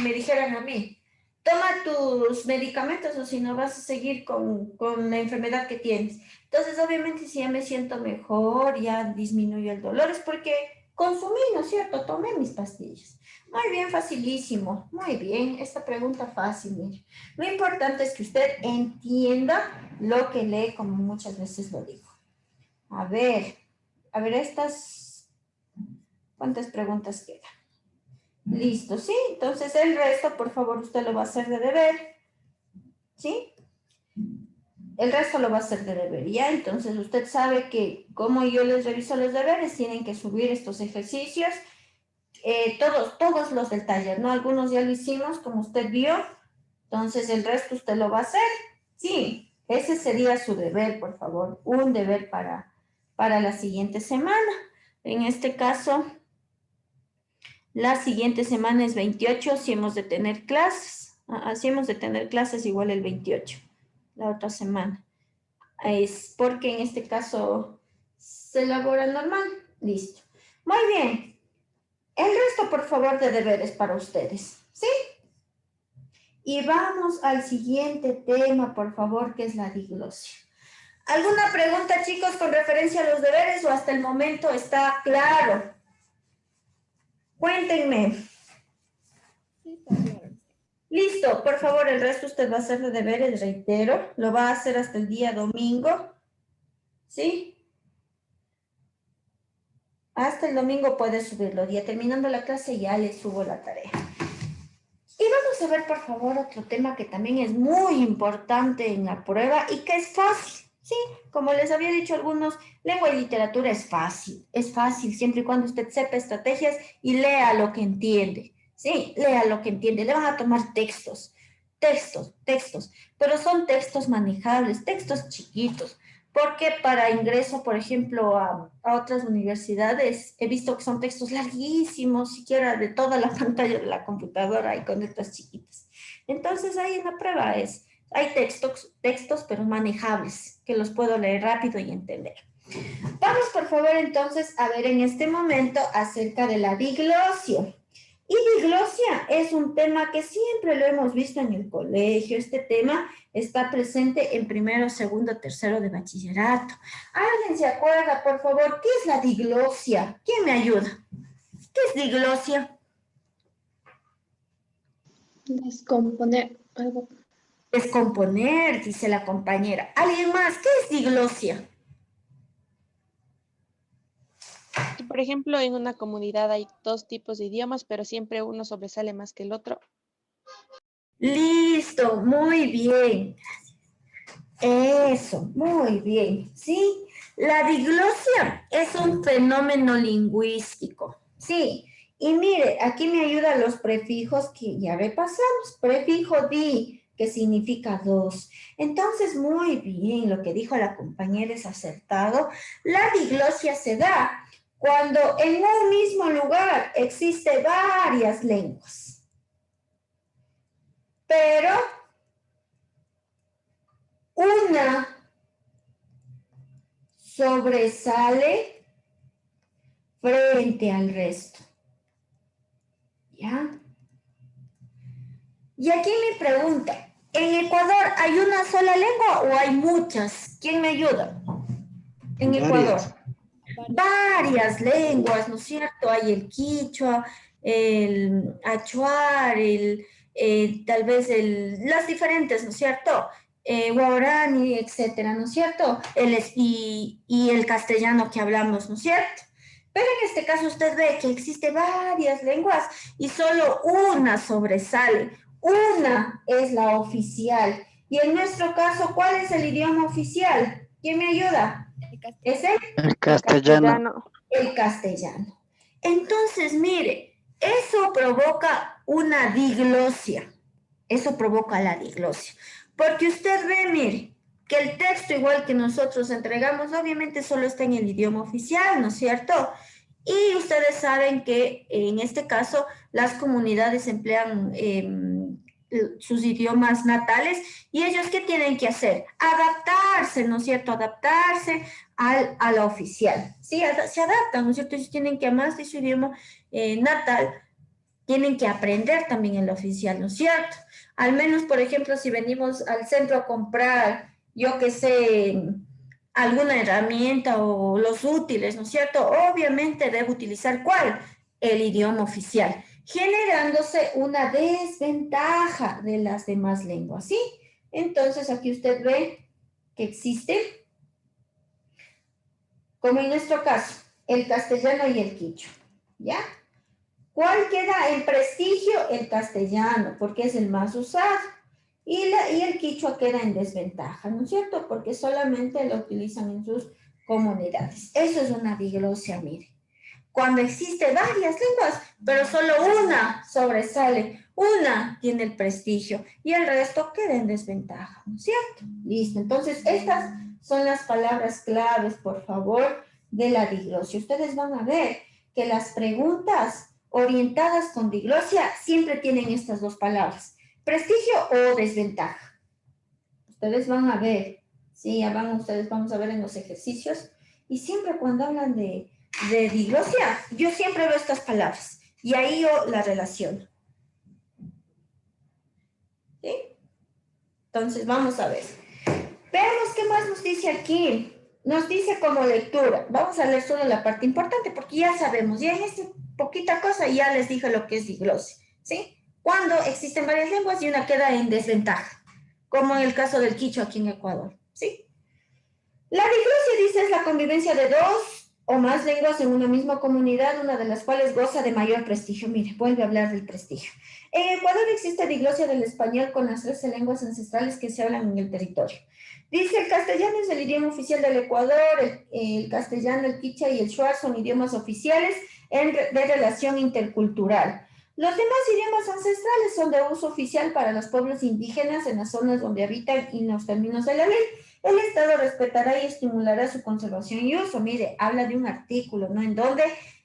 me dijeran a mí, toma tus medicamentos o si no vas a seguir con la enfermedad que tienes. Entonces, obviamente, si ya me siento mejor, ya disminuyo el dolor, es porque consumí, ¿no es cierto? Tomé mis pastillas. Muy bien, facilísimo. Muy bien, esta pregunta fácil, mire. Lo importante es que usted entienda lo que lee, como muchas veces lo digo. A ver, ¿cuántas preguntas quedan? Listo, ¿sí? Entonces el resto, por favor, usted lo va a hacer de deber, ¿sí? El resto lo va a hacer de deber, ¿ya? Entonces usted sabe que como yo les reviso los deberes, tienen que subir estos ejercicios, todos los del taller, ¿no? Algunos ya lo hicimos, como usted vio, entonces el resto usted lo va a hacer, sí. Ese sería su deber, por favor, un deber para la siguiente semana. En este caso, la siguiente semana es 28, si hemos de tener clases. Así hemos de tener clases igual el 28, la otra semana. Es porque en este caso se elabora normal. Listo. Muy bien. El resto, por favor, de deberes para ustedes. ¿Sí? Y vamos al siguiente tema, por favor, que es la diglosia. ¿Alguna pregunta, chicos, con referencia a los deberes o hasta el momento está claro? Cuéntenme. Listo, por favor, el resto usted va a hacer de deberes, reitero, lo va a hacer hasta el día domingo, ¿sí? Hasta el domingo puede subirlo, ya terminando la clase ya le subo la tarea. Y vamos a ver, por favor, otro tema que también es muy importante en la prueba y que es fácil, ¿sí? Como les había dicho algunos, lengua y literatura es fácil, siempre y cuando usted sepa estrategias y lea lo que entiende. Sí, lea lo que entiende. Le van a tomar textos, pero son textos manejables, textos chiquitos, porque para ingreso, por ejemplo, a otras universidades, he visto que son textos larguísimos, siquiera de toda la pantalla de la computadora y con letras chiquitas. Entonces, ahí en la prueba hay textos, pero manejables, que los puedo leer rápido y entender. Vamos, por favor, entonces, a ver en este momento acerca de la diglosia. Y diglosia es un tema que siempre lo hemos visto en el colegio. Este tema está presente en primero, segundo, tercero de bachillerato. ¿Alguien se acuerda, por favor, qué es la diglosia? ¿Quién me ayuda? ¿Qué es diglosia? Descomponer algo. Descomponer, dice la compañera. ¿Alguien más? ¿Qué es diglosia? Y por ejemplo, en una comunidad hay dos tipos de idiomas, pero siempre uno sobresale más que el otro. Listo, muy bien. Eso, muy bien. Sí, la diglosia es un fenómeno lingüístico. Sí, y mire, aquí me ayudan los prefijos que ya repasamos. Prefijo di, que significa dos. Entonces, muy bien, lo que dijo la compañera es acertado. La diglosia se da cuando en un mismo lugar existe varias lenguas. Pero una sobresale frente al resto. ¿Ya? Y aquí mi pregunta, ¿en Ecuador hay una sola lengua o hay muchas? ¿Quién me ayuda? En Ecuador. Varias lenguas, ¿no es cierto? Hay el quichua, el achuar, tal vez las diferentes, ¿no es cierto? Guaraní, etcétera, ¿no es cierto? Y el castellano que hablamos, ¿no es cierto? Pero en este caso usted ve que existe varias lenguas y solo una sobresale. una es la oficial. Y en nuestro caso, ¿cuál es el idioma oficial? ¿Quién me ayuda? ¿Es El castellano. el castellano? Entonces, mire, eso provoca una diglosia. Eso provoca la diglosia. Porque usted ve, mire, que el texto igual que nosotros entregamos, obviamente solo está en el idioma oficial, ¿no es cierto? Y ustedes saben que en este caso las comunidades emplean sus idiomas natales y ellos ¿qué tienen que hacer? Adaptarse, ¿no es cierto? Adaptarse a la oficial. Sí, se adaptan, ¿no es cierto? Ellos tienen que, además de su idioma natal, tienen que aprender también el oficial, ¿no es cierto? Al menos, por ejemplo, si venimos al centro a comprar, yo qué sé, alguna herramienta o los útiles, ¿no es cierto? Obviamente debe utilizar ¿cuál? El idioma oficial, generándose una desventaja de las demás lenguas, ¿sí? Entonces, aquí usted ve que existe, como en nuestro caso, el castellano y el quichua, ¿ya? ¿Cuál queda en prestigio? El castellano, porque es el más usado. Y el quichua queda en desventaja, ¿no es cierto? Porque solamente lo utilizan en sus comunidades. Eso es una diglosia, mire. Cuando existe varias lenguas, pero solo una sobresale, una tiene el prestigio y el resto queda en desventaja, ¿no es cierto? Listo, entonces estas son las palabras claves, por favor, de la diglosia. Ustedes van a ver que las preguntas orientadas con diglosia siempre tienen estas dos palabras, prestigio o desventaja. Ustedes van a ver, sí, ya van ustedes, vamos a ver en los ejercicios, y siempre cuando hablan de diglosia, yo siempre veo estas palabras, y ahí yo la relaciono. ¿Sí? Entonces, vamos a ver. Veamos qué más nos dice aquí. Nos dice como lectura. Vamos a leer solo la parte importante, porque ya sabemos, ya en esta poquita cosa ya les dije lo que es diglosia, ¿sí? Cuando existen varias lenguas y una queda en desventaja, como en el caso del quichua aquí en Ecuador, ¿sí? La diglosia, dice, es la convivencia de dos o más lenguas en una misma comunidad, una de las cuales goza de mayor prestigio. Mire, vuelve a hablar del prestigio. En Ecuador existe diglosia del español con las 13 lenguas ancestrales que se hablan en el territorio. Dice, el castellano es el idioma oficial del Ecuador, el castellano, el quichua y el shuar son idiomas oficiales de relación intercultural. Los demás idiomas ancestrales son de uso oficial para los pueblos indígenas en las zonas donde habitan y en los términos de la ley. El Estado respetará y estimulará su conservación y uso. Mire, habla de un artículo, ¿no? En donde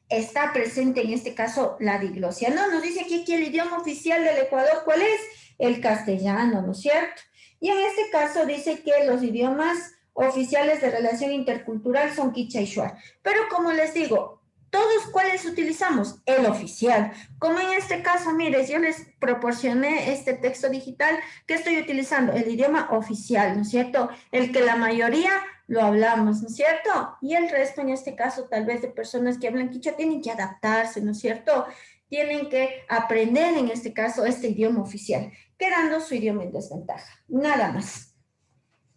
está presente en este caso la diglosia. No, nos dice aquí que el idioma oficial del Ecuador, ¿cuál es? El castellano, ¿no es cierto? Y en este caso dice que los idiomas oficiales de relación intercultural son quichua y shuar. Pero como les digo, ¿todos cuáles utilizamos? El oficial. Como en este caso, mire, yo les proporcioné este texto digital que estoy utilizando, el idioma oficial, ¿no es cierto? El que la mayoría lo hablamos, ¿no es cierto? Y el resto, en este caso, tal vez de personas que hablan quichua, tienen que adaptarse, ¿no es cierto? Tienen que aprender, en este caso, este idioma oficial, quedando su idioma en desventaja. Nada más.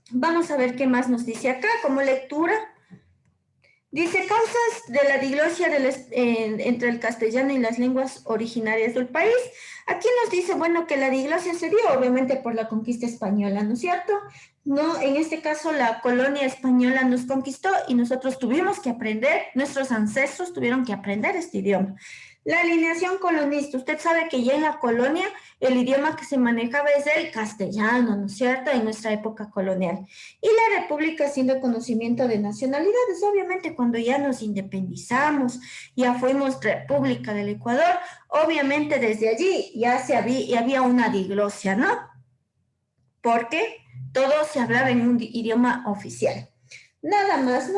Vamos a ver qué más nos dice acá como lectura. Dice, causas de la diglosia entre el castellano y las lenguas originarias del país. Aquí nos dice, bueno, que la diglosia se dio obviamente por la conquista española, ¿no es cierto? No, en este caso la colonia española nos conquistó y nosotros tuvimos que aprender, nuestros ancestros tuvieron que aprender este idioma. La alineación colonista, usted sabe que ya en la colonia el idioma que se manejaba es el castellano, ¿no es cierto? En nuestra época colonial. Y la república siendo conocimiento de nacionalidades, obviamente cuando ya nos independizamos, ya fuimos República del Ecuador, obviamente desde allí ya había una diglosia, ¿no? Porque todo se hablaba en un idioma oficial. Nada más,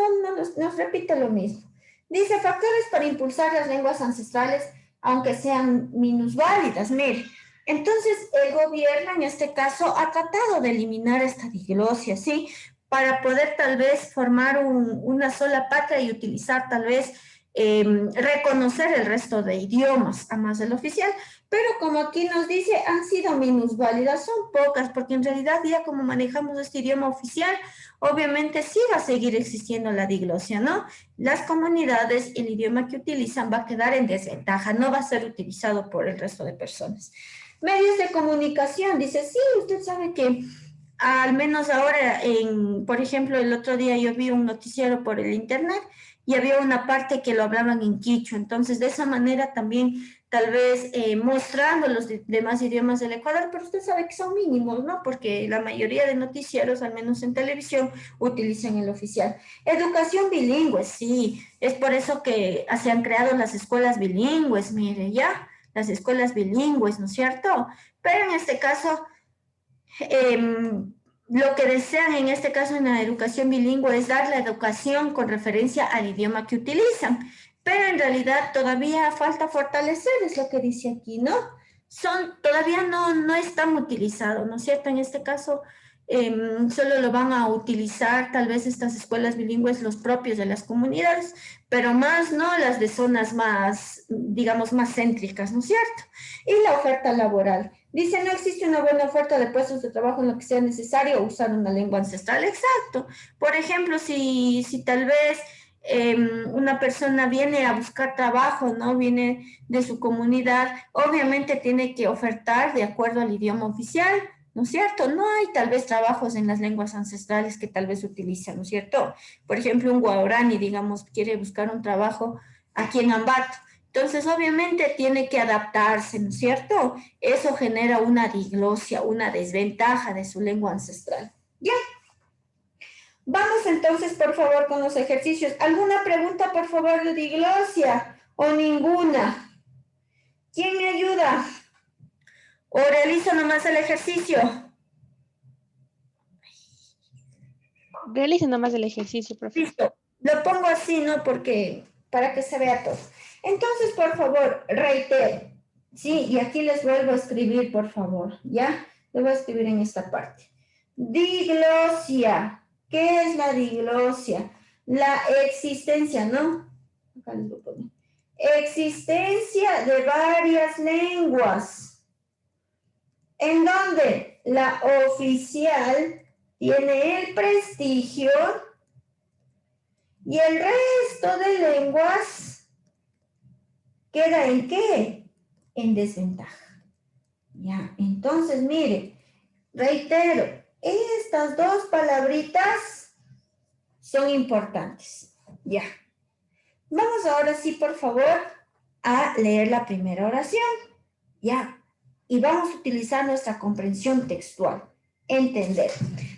nos repite lo mismo. Dice, factores para impulsar las lenguas ancestrales, aunque sean minusválidas. Mire, entonces el gobierno en este caso ha tratado de eliminar esta diglosia, ¿sí? Para poder tal vez formar una sola patria y utilizar tal vez reconocer el resto de idiomas, a más del oficial. Pero como aquí nos dice, han sido minusválidas, son pocas, porque en realidad ya como manejamos este idioma oficial, obviamente sí va a seguir existiendo la diglosia, ¿no? Las comunidades, el idioma que utilizan va a quedar en desventaja, no va a ser utilizado por el resto de personas. Medios de comunicación, dice, sí, usted sabe que al menos ahora, por ejemplo, el otro día yo vi un noticiero por el internet y había una parte que lo hablaban en quichua, entonces de esa manera también tal vez mostrando los demás idiomas del Ecuador, pero usted sabe que son mínimos, ¿no? Porque la mayoría de noticieros, al menos en televisión, utilizan el oficial. Educación bilingüe, sí, es por eso que se han creado las escuelas bilingües, mire, ya, las escuelas bilingües, ¿no es cierto? Pero en este caso, lo que desean en este caso en la educación bilingüe es dar la educación con referencia al idioma que utilizan, pero en realidad todavía falta fortalecer, es lo que dice aquí, ¿no? Todavía no están utilizados, ¿no es cierto? En este caso, solo lo van a utilizar tal vez estas escuelas bilingües los propios de las comunidades, pero más, ¿no? Las de zonas más, digamos, más céntricas, ¿no es cierto? Y la oferta laboral. Dice, no existe una buena oferta de puestos de trabajo en lo que sea necesario usar una lengua ancestral. Exacto. Por ejemplo, si tal vez una persona viene a buscar trabajo, ¿no? Viene de su comunidad, obviamente tiene que ofertar de acuerdo al idioma oficial, ¿no es cierto? No hay tal vez trabajos en las lenguas ancestrales que tal vez utilizan, ¿no es cierto? Por ejemplo, un guaraní, digamos, quiere buscar un trabajo aquí en Ambato. Entonces, obviamente tiene que adaptarse, ¿no es cierto? Eso genera una diglosia, una desventaja de su lengua ancestral. ¿Ya? Vamos entonces, por favor, con los ejercicios. ¿Alguna pregunta, por favor, de diglosia o ninguna? ¿Quién me ayuda? ¿O realizo nomás el ejercicio? Realice nomás el ejercicio, profe. Listo. Lo pongo así, ¿no? Porque para que se vea todo. Entonces, por favor, reitero. Sí, y aquí les vuelvo a escribir, por favor, ¿ya? Le voy a escribir en esta parte. Diglosia. ¿Qué es la diglosia? La existencia, ¿no? Acá les voy a poner. Existencia de varias lenguas. En donde la oficial tiene el prestigio y el resto de lenguas queda ¿en qué? En desventaja. Ya, entonces, mire, reitero, estas dos palabritas son importantes. Ya. Vamos ahora sí, por favor, a leer la primera oración. Ya. Y vamos a utilizar nuestra comprensión textual. Entender.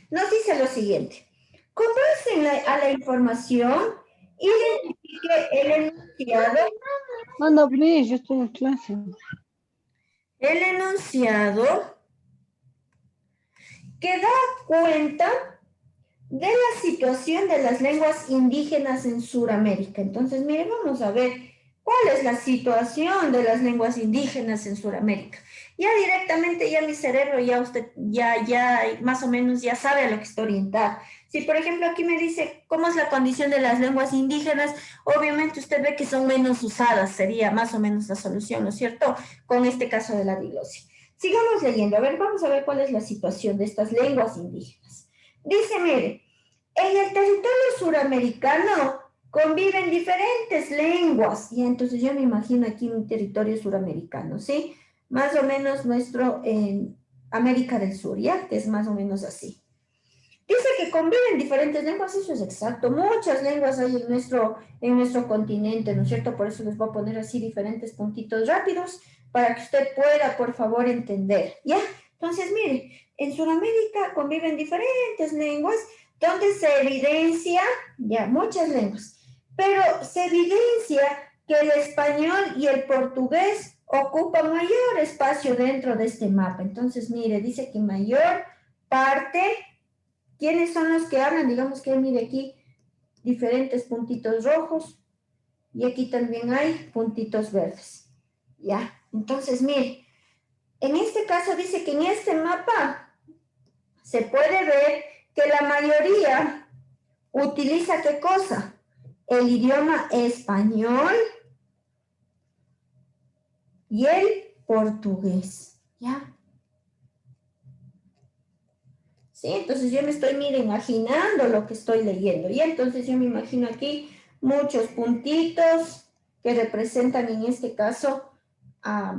Nos dice lo siguiente. Con base a la información, identifique el enunciado. No, please, yo estoy en clase. El enunciado que da cuenta de la situación de las lenguas indígenas en Sudamérica. Entonces, miren, vamos a ver cuál es la situación de las lenguas indígenas en Sudamérica. Ya directamente, ya mi cerebro, ya usted, ya más o menos ya sabe a lo que está orientado. Si, por ejemplo, aquí me dice cómo es la condición de las lenguas indígenas, obviamente usted ve que son menos usadas, sería más o menos la solución, ¿no es cierto? Con este caso de la diglosia. Sigamos leyendo, a ver, vamos a ver cuál es la situación de estas lenguas indígenas. Dice, mire, en el territorio suramericano conviven diferentes lenguas, y entonces yo me imagino aquí un territorio suramericano, ¿sí? Más o menos nuestro en América del Sur, ¿ya? Que es más o menos así. Dice que conviven diferentes lenguas, eso es exacto. Muchas lenguas hay en nuestro continente, ¿no es cierto? Por eso les voy a poner así diferentes puntitos rápidos para que usted pueda, por favor, entender, ¿ya? Entonces, mire, en Sudamérica conviven diferentes lenguas donde se evidencia, ya, muchas lenguas, pero se evidencia que el español y el portugués ocupan mayor espacio dentro de este mapa. Entonces, mire, dice que mayor parte. ¿Quiénes son los que hablan? Digamos que mire aquí diferentes puntitos rojos y aquí también hay puntitos verdes. ¿Ya? Entonces, mire, en este caso dice que en este mapa se puede ver que la mayoría utiliza ¿qué cosa? el idioma español y el portugués, ¿ya? Sí, entonces yo me estoy, mire, imaginando lo que estoy leyendo. Y entonces yo me imagino aquí muchos puntitos que representan en este caso a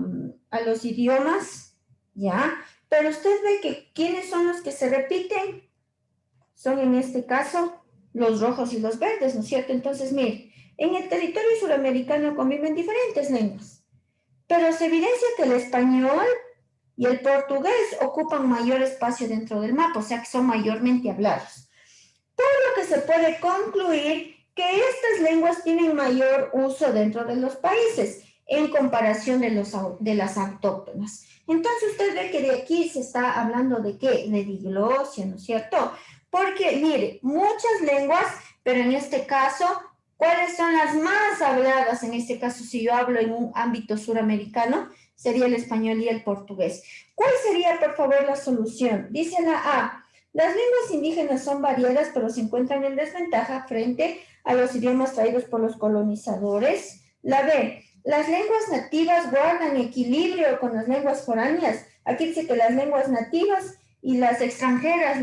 los idiomas, ¿ya? Pero usted ve que ¿quiénes son los que se repiten? Son en este caso los rojos y los verdes, ¿no es cierto? Entonces, mire, en el territorio suramericano conviven diferentes lenguas, pero se evidencia que el español y el portugués ocupan mayor espacio dentro del mapa, o sea que son mayormente hablados. Por lo que se puede concluir que estas lenguas tienen mayor uso dentro de los países en comparación de las autóctonas. Entonces usted ve que de aquí se está hablando de qué, de diglosia, ¿no es cierto? Porque, mire, muchas lenguas, pero en este caso, ¿cuáles son las más habladas? En este caso, si yo hablo en un ámbito suramericano, sería el español y el portugués. ¿Cuál sería, por favor, la solución? Dice la A, las lenguas indígenas son variadas, pero se encuentran en desventaja frente a los idiomas traídos por los colonizadores. La B, las lenguas nativas guardan equilibrio con las lenguas foráneas. Aquí dice que las lenguas nativas y las extranjeras,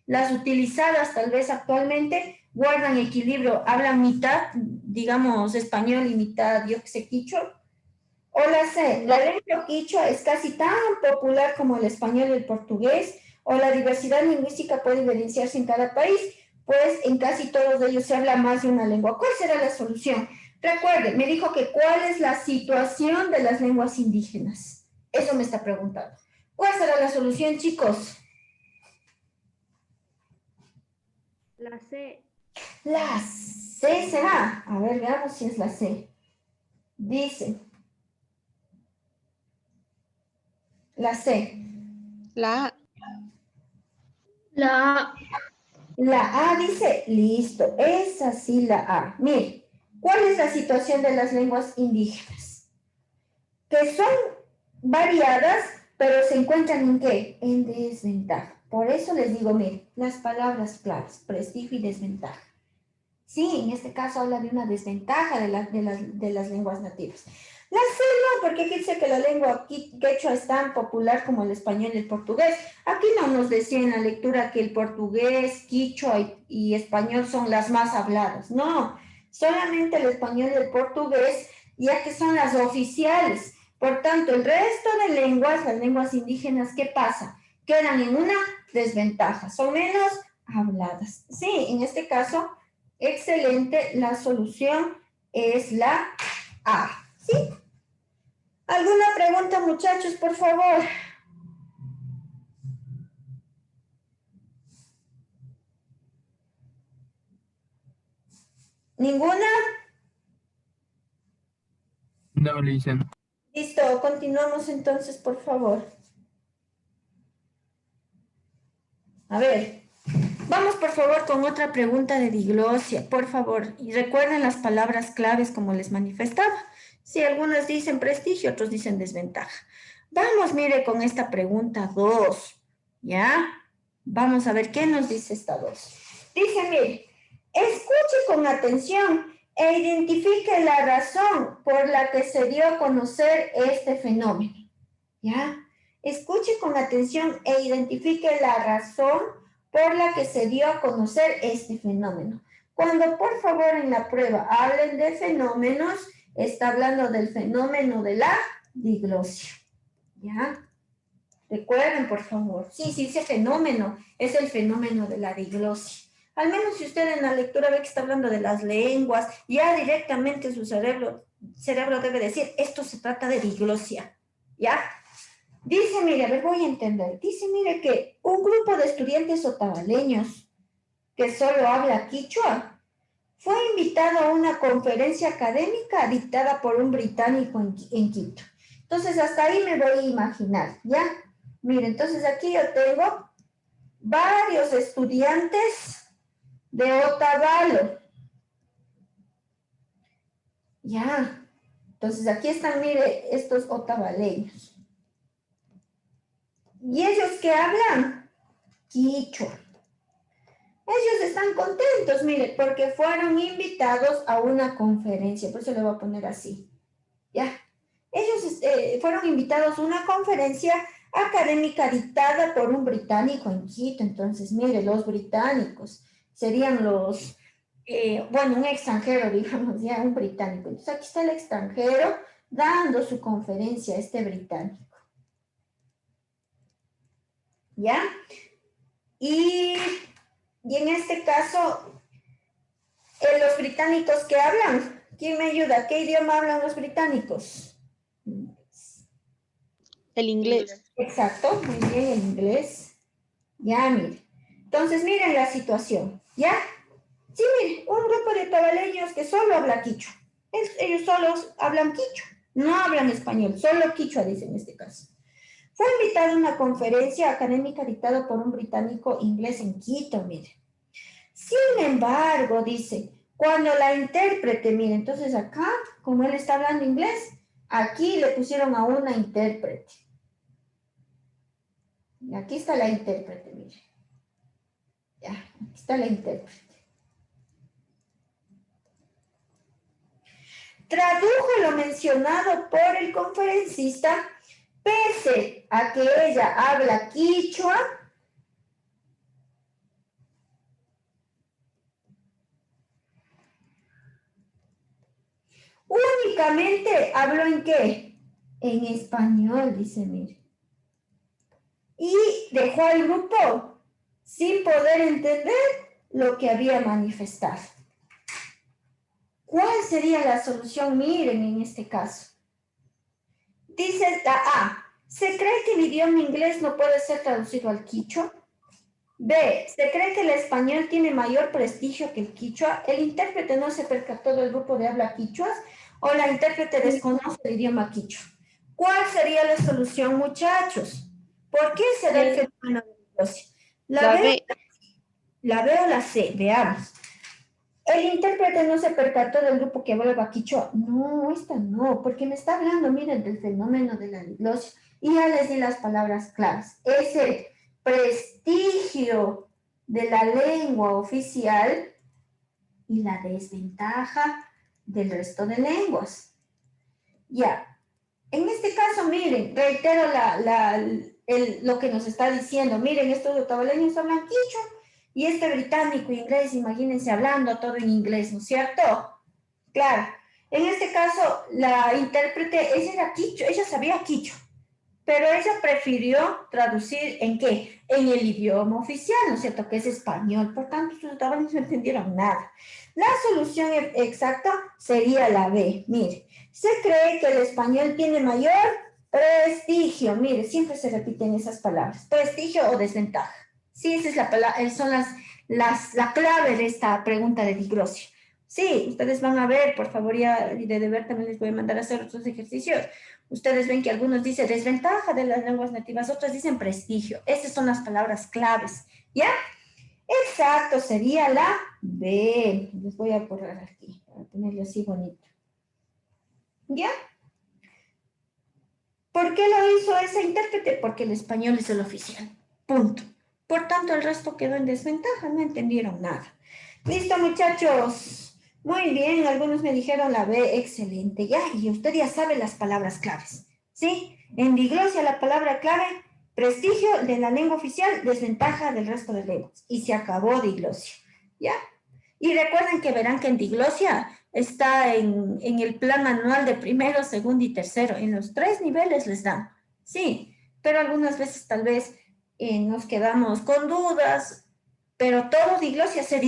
las utilizadas tal vez actualmente, guardan equilibrio, hablan mitad, digamos, español y mitad, yo que sé, quichua. O la C, la lengua quichua es casi tan popular como el español y el portugués, o la diversidad lingüística puede evidenciarse en cada país, pues en casi todos de ellos se habla más de una lengua. ¿Cuál será la solución? Recuerden, me dijo que cuál es la situación de las lenguas indígenas. Eso me está preguntando. ¿Cuál será la solución, chicos? La C. La C será. A ver, veamos si es la C. Dice. La C. La A. La La A dice, listo, es así la A. Mire, ¿cuál es la situación de las lenguas indígenas? Que son variadas, pero se encuentran en ¿qué? En desventaja. Por eso les digo, mire, las palabras claves, prestigio y desventaja. Sí, en este caso habla de una desventaja de las lenguas nativas. La C no, porque aquí dice que la lengua quechua es tan popular como el español y el portugués. Aquí no nos decía en la lectura que el portugués, quichua y español son las más habladas. No, solamente el español y el portugués, ya que son las oficiales. Por tanto, el resto de lenguas, las lenguas indígenas, ¿qué pasa? Quedan en una desventaja, son menos habladas. Sí, en este caso, excelente, la solución es la A. ¿Sí? ¿Alguna pregunta, muchachos, por favor? ¿Ninguna? No, listen. Listo, continuamos entonces, por favor. A ver, vamos por favor con otra pregunta de diglosia, por favor. Y recuerden las palabras claves como les manifestaba. Si algunos dicen prestigio, otros dicen desventaja. Vamos, mire, con esta pregunta 2, ¿ya? Vamos a ver qué nos dice esta 2. Dice, mire, escuche con atención e identifique la razón por la que se dio a conocer este fenómeno, ¿ya? Escuche con atención e identifique la razón por la que se dio a conocer este fenómeno. Cuando por favor en la prueba hablen de fenómenos, está hablando del fenómeno de la diglosia. ¿Ya? Recuerden, por favor. Sí, sí, ese fenómeno es el fenómeno de la diglosia. Al menos si usted en la lectura ve que está hablando de las lenguas, ya directamente su cerebro debe decir, esto se trata de diglosia. ¿Ya? Dice, mire, a ver, voy a entender. Dice, mire, que un grupo de estudiantes otavaleños que solo habla quichua fue invitado a una conferencia académica dictada por un británico en Quito. Entonces, hasta ahí me voy a imaginar, ¿ya? Mire, entonces aquí yo tengo varios estudiantes de Otavalo. Ya. Entonces, aquí están, mire, estos otavaleños. ¿Y ellos qué hablan? Quichua. Ellos están contentos, mire, porque fueron invitados a una conferencia. Por eso le voy a poner así. ¿Ya? Ellos fueron invitados a una conferencia académica dictada por un británico en Quito. Entonces, mire, los británicos serían los, bueno, un extranjero, digamos, ya un británico. Entonces, aquí está el extranjero dando su conferencia a este británico. ¿Ya? Y en este caso, los británicos que hablan, ¿quién me ayuda? ¿Qué idioma hablan los británicos? El inglés. Exacto, muy bien, el inglés. Ya, mire. Entonces, miren la situación, ¿ya? Sí, mire, un grupo de tabaleños que solo habla quichua. Ellos solos hablan quichua, no hablan español, solo quichua, dice en este caso. Fue invitado a una conferencia académica dictada por un británico inglés en Quito, mire. Sin embargo, dice, cuando la intérprete, mire, entonces acá, como él está hablando inglés, aquí le pusieron a una intérprete. Y aquí está la intérprete, mire. Ya, aquí está la intérprete. Tradujo lo mencionado por el conferencista, pese a que ella habla quichua, únicamente habló ¿en qué? En español, dice, mire. Y dejó al grupo sin poder entender lo que había manifestado. ¿Cuál sería la solución? Miren en este caso. Dice la A, ¿se cree que el idioma inglés no puede ser traducido al quichua? B, ¿se cree que el español tiene mayor prestigio que el quichua? ¿El intérprete no se percató del grupo de habla quichuas o la intérprete desconoce el idioma quichua? ¿Cuál sería la solución, muchachos? ¿Por qué se da el fenómeno de negocio? La B. La B o la C, veamos. El intérprete no se percató del grupo que hablaba quichua. No, esta no, porque me está hablando, miren, del fenómeno de la diglosia. Y ya les di las palabras claras. Es el prestigio de la lengua oficial y la desventaja del resto de lenguas. Ya. En este caso, miren, reitero lo que nos está diciendo. Miren, estos tabaleños hablan quichua. Y este británico inglés, imagínense hablando todo en inglés, ¿no es cierto? Claro. En este caso, la intérprete, ella era quichua, ella sabía quichua, pero ella prefirió traducir ¿en qué? En el idioma oficial, ¿no es cierto? Que es español. Por tanto, sus tabaleños no entendieron nada. La solución exacta sería la B. Mire, se cree que el español tiene mayor prestigio. Mire, siempre se repiten esas palabras. Prestigio o desventaja. Sí, esa es la palabra, son la clave de esta pregunta de diglosia. Sí, ustedes van a ver, por favor, ya y de deber también les voy a mandar a hacer otros ejercicios. Ustedes ven que algunos dicen desventaja de las lenguas nativas, otras dicen prestigio. Esas son las palabras claves, ¿ya? Exacto, sería la B. Les voy a borrar aquí, para ponerlo así bonito. ¿Ya? ¿Por qué lo hizo ese intérprete? Porque el español es el oficial. Punto. Por tanto, el resto quedó en desventaja, no entendieron nada. Listo, muchachos. Muy bien, algunos me dijeron la B, excelente. Ya, y usted ya sabe las palabras claves, ¿sí? En diglosia, la palabra clave, prestigio de la lengua oficial, desventaja del resto de lenguas. Y se acabó diglosia, ¿ya? Y recuerden que verán que en diglosia está en el plan manual de primero, segundo y tercero. En los 3 niveles les dan, sí, pero algunas veces tal vez nos quedamos con dudas, pero todo diglosia se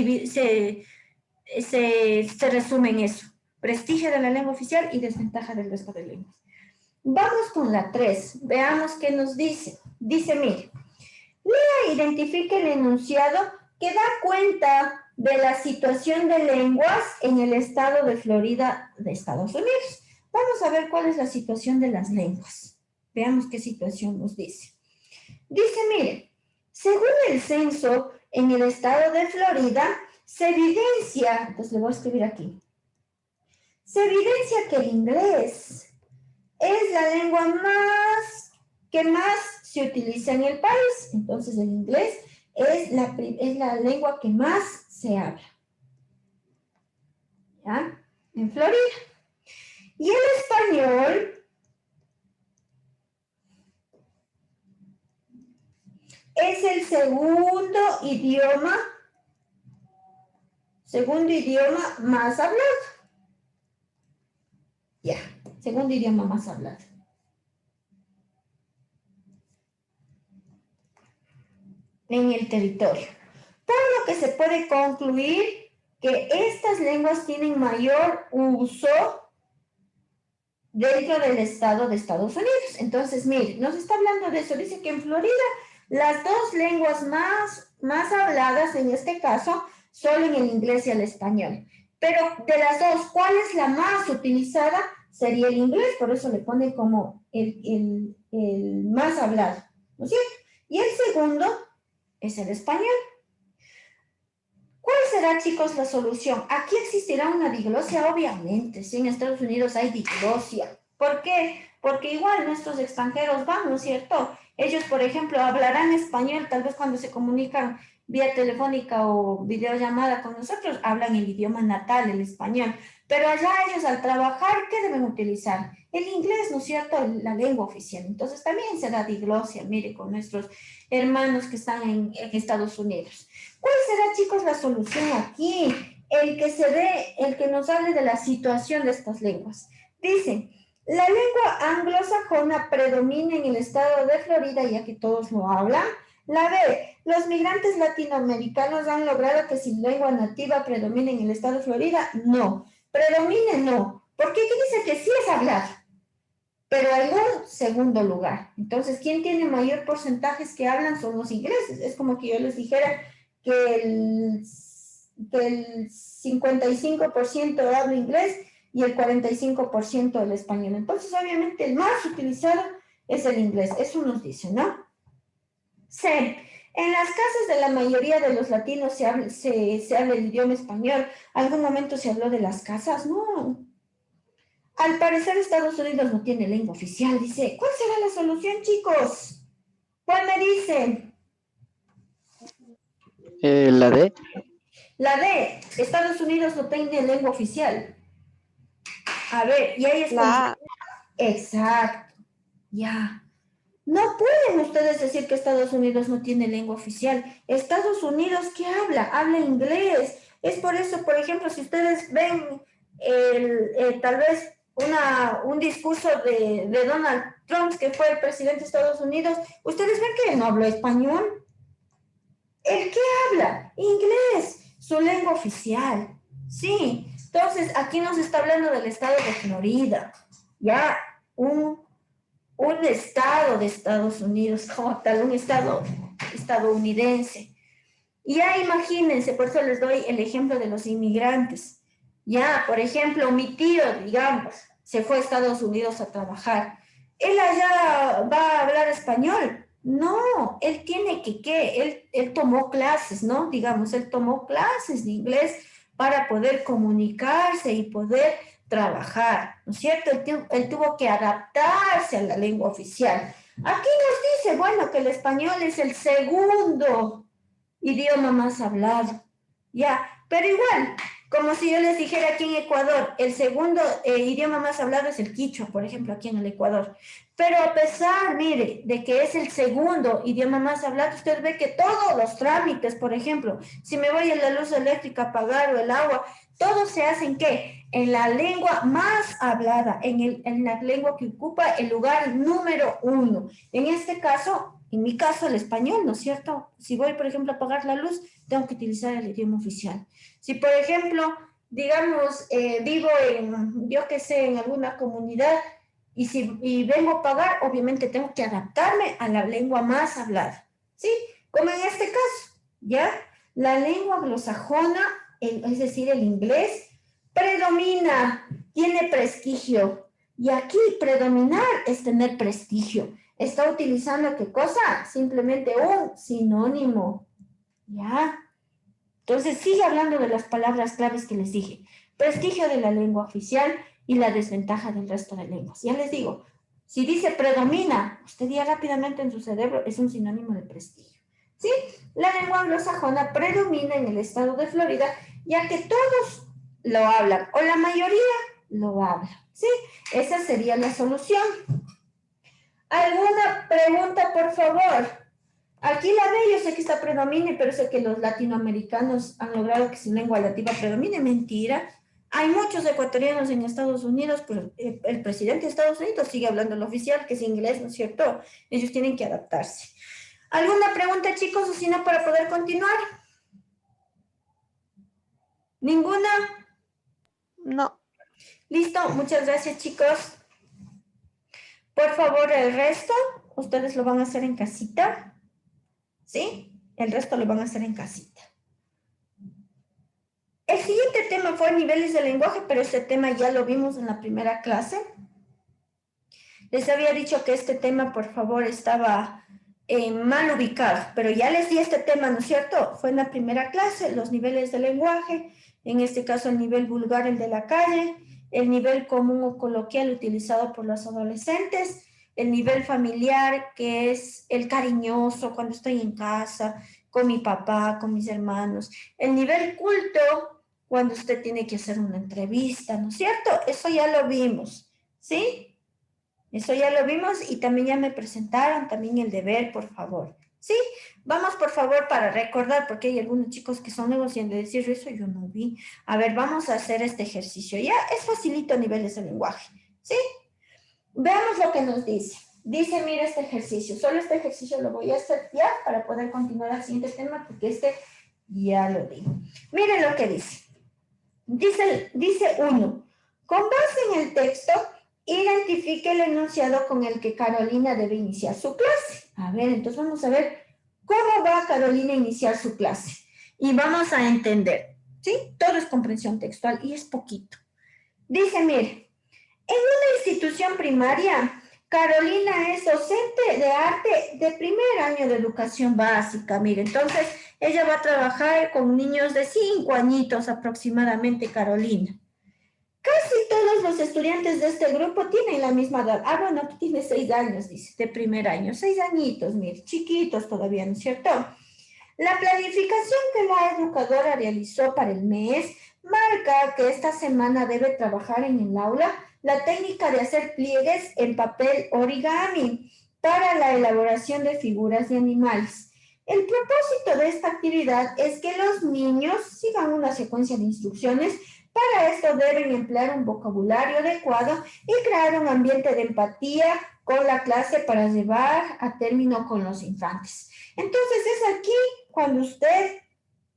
resume en eso. Prestigio de la lengua oficial y desventaja del resto de lenguas. Vamos con la 3. Veamos qué nos dice. Dice, mire, lea, identifique el enunciado que da cuenta de la situación de lenguas en el estado de Florida de Estados Unidos. Vamos a ver cuál es la situación de las lenguas. Veamos qué situación nos dice. Dice, mire, según el censo en el estado de Florida, se evidencia, entonces le voy a escribir aquí, se evidencia que el inglés es la lengua que más se utiliza en el país. Entonces el inglés es la lengua que más se habla. ¿Ya? En Florida. Y el español es el segundo idioma más hablado. Ya, segundo idioma más hablado. En el territorio. Por lo que se puede concluir que estas lenguas tienen mayor uso dentro del estado de Estados Unidos. Entonces, mire, nos está hablando de eso. Dice que en Florida las dos lenguas más habladas en este caso son el inglés y el español. Pero de las dos, ¿cuál es la más utilizada? Sería el inglés, por eso le pone como el más hablado, ¿no es cierto? Y el segundo es el español. ¿Cuál será, chicos, la solución? Aquí existirá una diglosia, obviamente. Sí, en Estados Unidos hay diglosia. ¿Por qué? Porque igual nuestros extranjeros van, ¿no es cierto? Ellos, por ejemplo, hablarán español, tal vez cuando se comunican vía telefónica o videollamada con nosotros, hablan el idioma natal, el español. Pero allá ellos al trabajar, ¿qué deben utilizar? El inglés, ¿no es cierto? La lengua oficial. Entonces también se da diglosia, mire, con nuestros hermanos que están en Estados Unidos. ¿Cuál será, chicos, la solución aquí? El que nos hable de la situación de estas lenguas. Dicen, la lengua anglosajona predomina en el estado de Florida, ya que todos lo hablan. La B, los migrantes latinoamericanos han logrado que su lengua nativa predomine en el estado de Florida. No, predomine no. ¿Por qué? ¿Qué dice que sí es hablar? Pero en un segundo lugar. Entonces, ¿quién tiene mayor porcentajes que hablan? Son los ingleses. Es como que yo les dijera que el 55% habla inglés y el 45% el español. Entonces, obviamente, el más utilizado es el inglés. Eso nos dice, ¿no? C. En las casas de la mayoría de los latinos se habla el idioma español. ¿Algún momento se habló de las casas? No. Al parecer, Estados Unidos no tiene lengua oficial. Dice, ¿cuál será la solución, chicos? ¿Cuál me dicen? La D. La D, Estados Unidos no tiene lengua oficial. A ver, y ahí es La A. Exacto, ya. No pueden ustedes decir que Estados Unidos no tiene lengua oficial. Estados Unidos, ¿qué habla? Habla inglés. Es por eso, por ejemplo, si ustedes ven tal vez un discurso de Donald Trump, que fue el presidente de Estados Unidos, ustedes ven que él no habló español. ¿El qué habla? Inglés, su lengua oficial. Sí, entonces aquí nos está hablando del estado de Florida, ya un estado de Estados Unidos como tal, un estado estadounidense. Y ya imagínense, por eso les doy el ejemplo de los inmigrantes. Ya, por ejemplo, mi tío, digamos, se fue a Estados Unidos a trabajar. ¿Él allá va a hablar español? No, él tiene que, ¿qué? Él tomó clases, ¿no? Digamos, él tomó clases de inglés para poder comunicarse y poder trabajar, ¿no es cierto? Él tuvo que adaptarse a la lengua oficial. Aquí nos dice, bueno, que el español es el segundo idioma más hablado, ya, pero igual, como si yo les dijera aquí en Ecuador, el segundo idioma más hablado es el quichua, por ejemplo, aquí en el Ecuador. Pero a pesar, mire, de que es el segundo idioma más hablado, usted ve que todos los trámites, por ejemplo, si me voy a la luz eléctrica a pagar o el agua, todos se hacen, ¿qué? En la lengua más hablada, en la lengua que ocupa el lugar número 1. En este caso, en mi caso, el español, ¿no es cierto? Si voy, por ejemplo, a pagar la luz, tengo que utilizar el idioma oficial. Si, por ejemplo, digamos, vivo yo qué sé, en alguna comunidad y vengo a pagar, obviamente tengo que adaptarme a la lengua más hablada, ¿sí? Como en este caso, ¿ya? La lengua anglosajona, es decir, el inglés, predomina, tiene prestigio. Y aquí predominar es tener prestigio. Está utilizando, ¿qué cosa? Simplemente un sinónimo, ¿ya? Entonces, sigue hablando de las palabras claves que les dije. Prestigio de la lengua oficial y la desventaja del resto de lenguas. Ya les digo, si dice predomina, usted diga rápidamente en su cerebro, es un sinónimo de prestigio. ¿sí? La lengua anglosajona predomina en el estado de Florida, ya que todos lo hablan, o la mayoría lo hablan, ¿sí? Esa sería la solución. ¿Alguna pregunta, por favor? Aquí la B, yo sé que está predomine, pero sé que los latinoamericanos han logrado que su lengua nativa predomine. Mentira. Hay muchos ecuatorianos en Estados Unidos, pero el presidente de Estados Unidos sigue hablando lo oficial, que es inglés, ¿no es cierto? Ellos tienen que adaptarse. ¿Alguna pregunta, chicos, o si no, para poder continuar? ¿Ninguna? No. Listo, muchas gracias, chicos. Por favor, el resto, ustedes lo van a hacer en casita, ¿sí? El resto lo van a hacer en casita. El siguiente tema fue niveles de lenguaje, pero este tema ya lo vimos en la primera clase. Les había dicho que este tema, por favor, estaba mal ubicado, pero ya les di este tema, ¿no es cierto? Fue en la primera clase, los niveles de lenguaje, en este caso el nivel vulgar, el de la calle, el nivel común o coloquial utilizado por los adolescentes, el nivel familiar, que es el cariñoso cuando estoy en casa, con mi papá, con mis hermanos, el nivel culto, cuando usted tiene que hacer una entrevista, ¿no es cierto? Eso ya lo vimos, ¿sí? Eso ya lo vimos y también ya me presentaron también el deber, por favor. ¿Sí? Vamos, por favor, para recordar, porque hay algunos chicos que son nuevos y han de decir, eso yo no vi. A ver, vamos a hacer este ejercicio. Ya es facilito a niveles de lenguaje. ¿Sí? Veamos lo que nos dice. Dice, mira este ejercicio. Solo este ejercicio lo voy a hacer ya para poder continuar al siguiente tema, porque este ya lo digo. Miren lo que dice. Dice uno, con base en el texto, identifique el enunciado con el que Carolina debe iniciar su clase. A ver, entonces vamos a ver cómo va Carolina a iniciar su clase. Y vamos a entender, ¿sí? Todo es comprensión textual y es poquito. Dice, mire, en una institución primaria, Carolina es docente de arte de primer año de educación básica. Mire, entonces ella va a trabajar con niños de 5 añitos aproximadamente, Carolina. Casi todos los estudiantes de este grupo tienen la misma edad. Ah, bueno, tú tienes 6 años, dice, de primer año. 6 añitos, mire, chiquitos todavía, ¿no es cierto? La planificación que la educadora realizó para el mes marca que esta semana debe trabajar en el aula la técnica de hacer pliegues en papel origami para la elaboración de figuras de animales. El propósito de esta actividad es que los niños sigan una secuencia de instrucciones. Para esto deben emplear un vocabulario adecuado y crear un ambiente de empatía con la clase para llevar a término con los infantes. Entonces es aquí cuando usted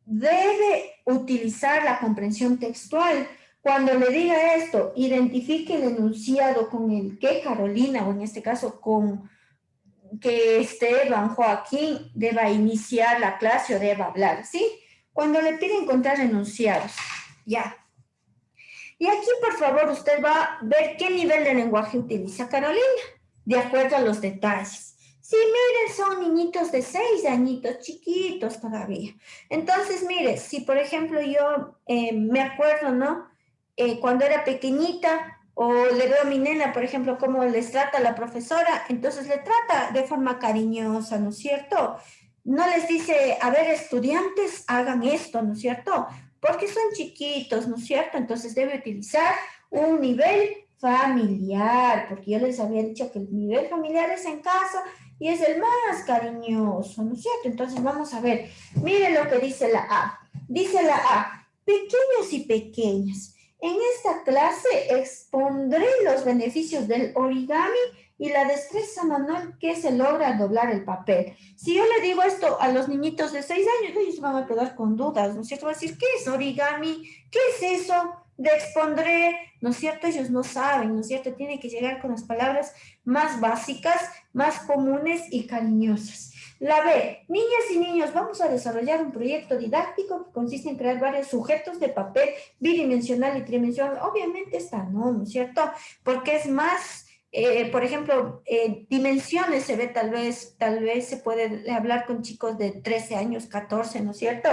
debe utilizar la comprensión textual. Cuando le diga esto, identifique el enunciado con el que Carolina, o en este caso con que Esteban, Joaquín, deba iniciar la clase o deba hablar, ¿sí? Cuando le pide encontrar enunciados, ya. Y aquí, por favor, usted va a ver qué nivel de lenguaje utiliza Carolina, de acuerdo a los detalles. Sí, miren, son niñitos de 6 añitos, chiquitos todavía. Entonces, mire, si por ejemplo yo me acuerdo, ¿no? Cuando era pequeñita, o le veo a mi nena, por ejemplo, cómo les trata la profesora, entonces le trata de forma cariñosa, ¿no es cierto? No les dice, a ver, estudiantes, hagan esto, ¿no es cierto? Porque son chiquitos, ¿no es cierto? Entonces debe utilizar un nivel familiar, porque yo les había dicho que el nivel familiar es en casa y es el más cariñoso, ¿no es cierto? Entonces vamos a ver, miren lo que dice la A. Dice la A, pequeños y pequeñas. En esta clase expondré los beneficios del origami y la destreza manual que se logra al doblar el papel. Si yo le digo esto a los niñitos de 6 años, ellos van a quedar con dudas, ¿no es cierto? Van a decir, ¿qué es origami? ¿Qué es eso de expondré? ¿No es cierto? Ellos no saben, ¿no es cierto? Tienen que llegar con las palabras más básicas, más comunes y cariñosas. La B, niñas y niños, vamos a desarrollar un proyecto didáctico que consiste en crear varios sujetos de papel bidimensional y tridimensional. Obviamente esta no es cierto? Porque es más, por ejemplo, dimensiones se ve tal vez se puede hablar con chicos de 13 años, 14, ¿no es cierto?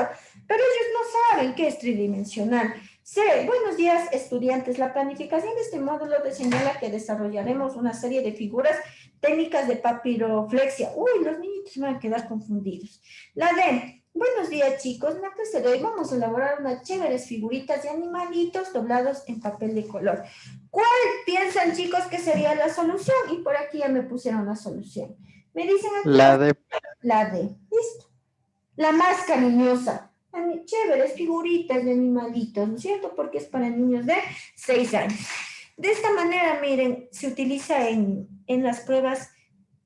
Pero ellos no saben qué es tridimensional. C, buenos días, estudiantes. La planificación de este módulo señala que desarrollaremos una serie de figuras técnicas de papiroflexia. Uy, los niñitos van a quedar confundidos. La D, buenos días chicos, en la clase de hoy vamos a elaborar unas chéveres figuritas de animalitos doblados en papel de color. ¿Cuál piensan chicos que sería la solución? Y por aquí ya me pusieron la solución. Me dicen aquí. La de La D, listo. La más cariñosa. Chéveres figuritas de animalitos, ¿no es cierto? Porque es para niños de 6 años. De esta manera, miren, se utiliza en las pruebas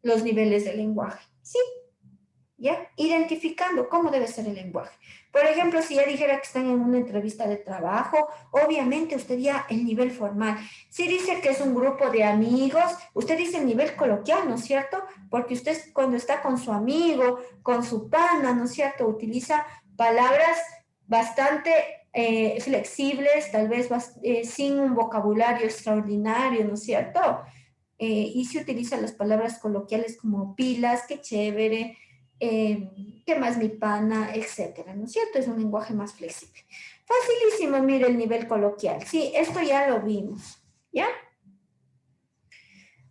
los niveles de lenguaje, ¿sí? ¿Ya? Identificando cómo debe ser el lenguaje. Por ejemplo, si ya dijera que están en una entrevista de trabajo, obviamente usted ya el nivel formal. Si dice que es un grupo de amigos, usted dice el nivel coloquial, ¿no es cierto? Porque usted cuando está con su amigo, con su pana, ¿no es cierto? Utiliza palabras bastante flexibles, tal vez sin un vocabulario extraordinario, ¿no es cierto? Y se utilizan las palabras coloquiales como pilas, qué chévere, qué más mi pana, etcétera, ¿no es cierto? Es un lenguaje más flexible. Facilísimo, mire el nivel coloquial. Sí, esto ya lo vimos, ¿ya?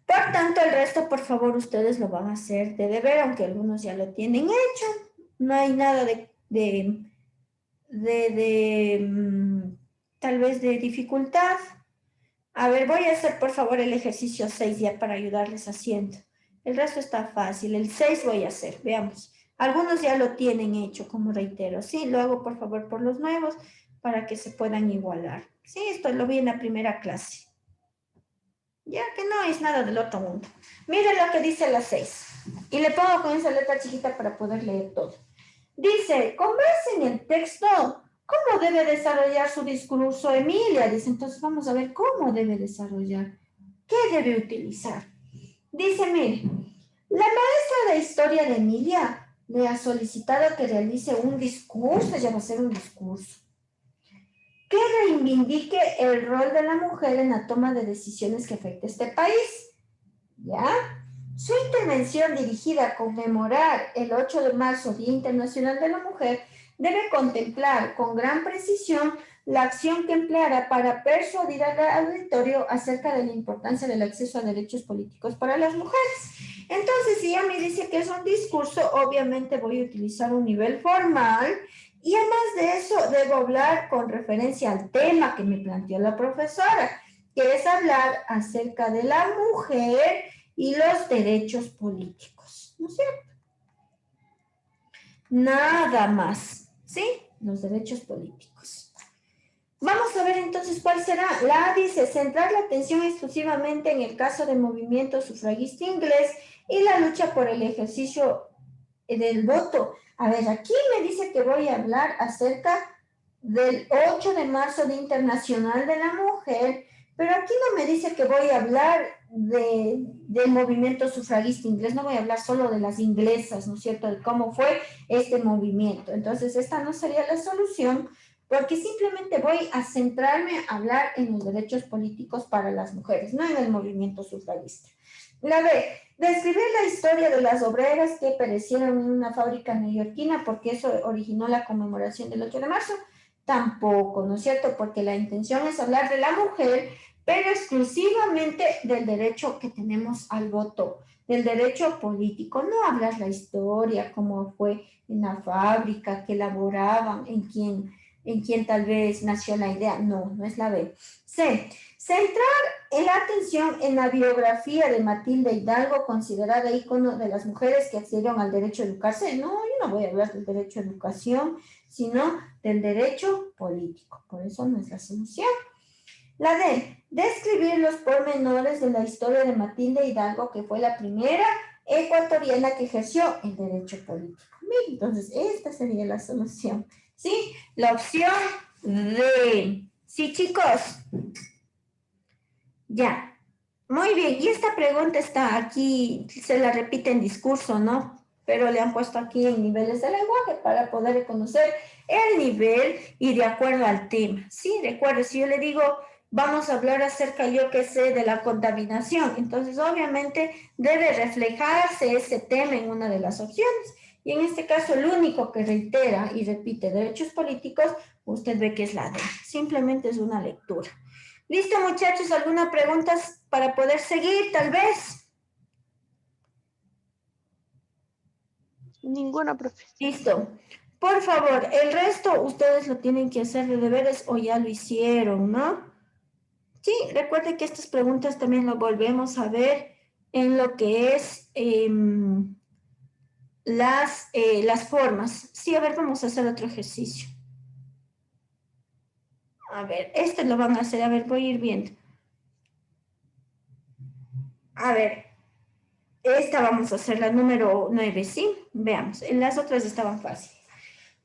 Por tanto, el resto, por favor, ustedes lo van a hacer de deber, aunque algunos ya lo tienen hecho. No hay nada tal vez de dificultad. A ver, voy a hacer por favor el ejercicio 6 ya para ayudarles haciendo. El resto está fácil. El 6 voy a hacer, veamos. Algunos ya lo tienen hecho, como reitero. Sí, lo hago por favor por los nuevos para que se puedan igualar. Sí, esto lo vi en la primera clase. Ya que no es nada del otro mundo. Miren lo que dice la 6. Y le pongo con esa letra chiquita para poder leer todo. Dice, con base en el texto, ¿cómo debe desarrollar su discurso Emilia? Dice, entonces vamos a ver cómo debe desarrollar. ¿Qué debe utilizar? Dice, mire, la maestra de historia de Emilia le ha solicitado que realice un discurso, ya va a ser un discurso, que reivindique el rol de la mujer en la toma de decisiones que afecta a este país. ¿Ya? Su intervención dirigida a conmemorar el 8 de marzo, Día Internacional de la Mujer, debe contemplar con gran precisión la acción que empleará para persuadir al auditorio acerca de la importancia del acceso a derechos políticos para las mujeres. Entonces, si ella me dice que es un discurso, obviamente voy a utilizar un nivel formal y además de eso debo hablar con referencia al tema que me planteó la profesora, que es hablar acerca de la mujer y los derechos políticos, ¿no es cierto? Nada más, ¿sí? Los derechos políticos. Vamos a ver entonces cuál será. La A dice, centrar la atención exclusivamente en el caso del movimiento sufragista inglés y la lucha por el ejercicio del voto. A ver, aquí me dice que voy a hablar acerca del 8 de marzo, Día Internacional de la Mujer, pero aquí no me dice que voy a hablar del movimiento sufragista inglés, no voy a hablar solo de las inglesas, ¿no es cierto?, de cómo fue este movimiento. Entonces, esta no sería la solución, porque simplemente voy a centrarme a hablar en los derechos políticos para las mujeres, no en el movimiento sufragista. La B, describir la historia de las obreras que perecieron en una fábrica neoyorquina, porque eso originó la conmemoración del 8 de marzo. Tampoco, ¿no es cierto? Porque la intención es hablar de la mujer, pero exclusivamente del derecho que tenemos al voto, del derecho político, no hablar la historia, cómo fue en la fábrica, que elaboraban, en quién tal vez nació la idea. No, no es la B. C, centrar la atención en la biografía de Matilde Hidalgo, considerada ícono de las mujeres que accedieron al derecho a educarse. No, yo no voy a hablar del derecho a educación, sino del derecho político. Por eso no es la solución. La D, describir los pormenores de la historia de Matilde Hidalgo, que fue la primera ecuatoriana que ejerció el derecho político. Bien, entonces, esta sería la solución. ¿Sí? La opción D. ¿Sí, chicos? Ya. Muy bien. Y esta pregunta está aquí, se la repite en discurso, ¿no? Pero le han puesto aquí en niveles de lenguaje para poder conocer el nivel y de acuerdo al tema. Sí, recuerde, si yo le digo, vamos a hablar acerca, yo que sé, de la contaminación, entonces obviamente debe reflejarse ese tema en una de las opciones. Y en este caso, el único que reitera y repite derechos políticos, usted ve que es la D. Simplemente es una lectura. ¿Listo, muchachos? ¿Alguna pregunta para poder seguir, tal vez? Ninguna, profe. Listo. Por favor, el resto ustedes lo tienen que hacer de deberes o ya lo hicieron, ¿no? Sí, recuerden que estas preguntas también lo volvemos a ver en lo que es las formas. Sí, a ver, vamos a hacer otro ejercicio. A ver, este lo van a hacer, a ver, voy a ir viendo. A ver, esta vamos a hacer la número 9, ¿sí? Veamos, en las otras estaban fáciles.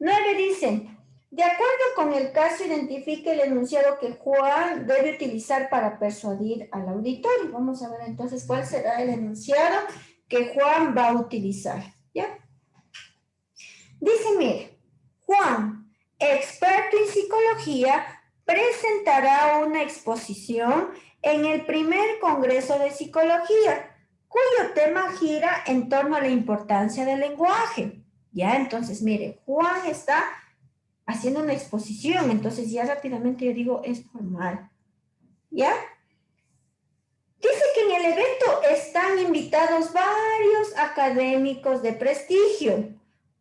9 dicen, de acuerdo con el caso, identifique el enunciado que Juan debe utilizar para persuadir al auditorio. Vamos a ver entonces cuál será el enunciado que Juan va a utilizar, ¿ya? Dice, mire, Juan, experto en psicología, presentará una exposición en el primer Congreso de Psicología, cuyo tema gira en torno a la importancia del lenguaje. Ya, entonces, mire, Juan está haciendo una exposición, entonces ya rápidamente yo digo, es formal. ¿Ya? Dice que en el evento están invitados varios académicos de prestigio,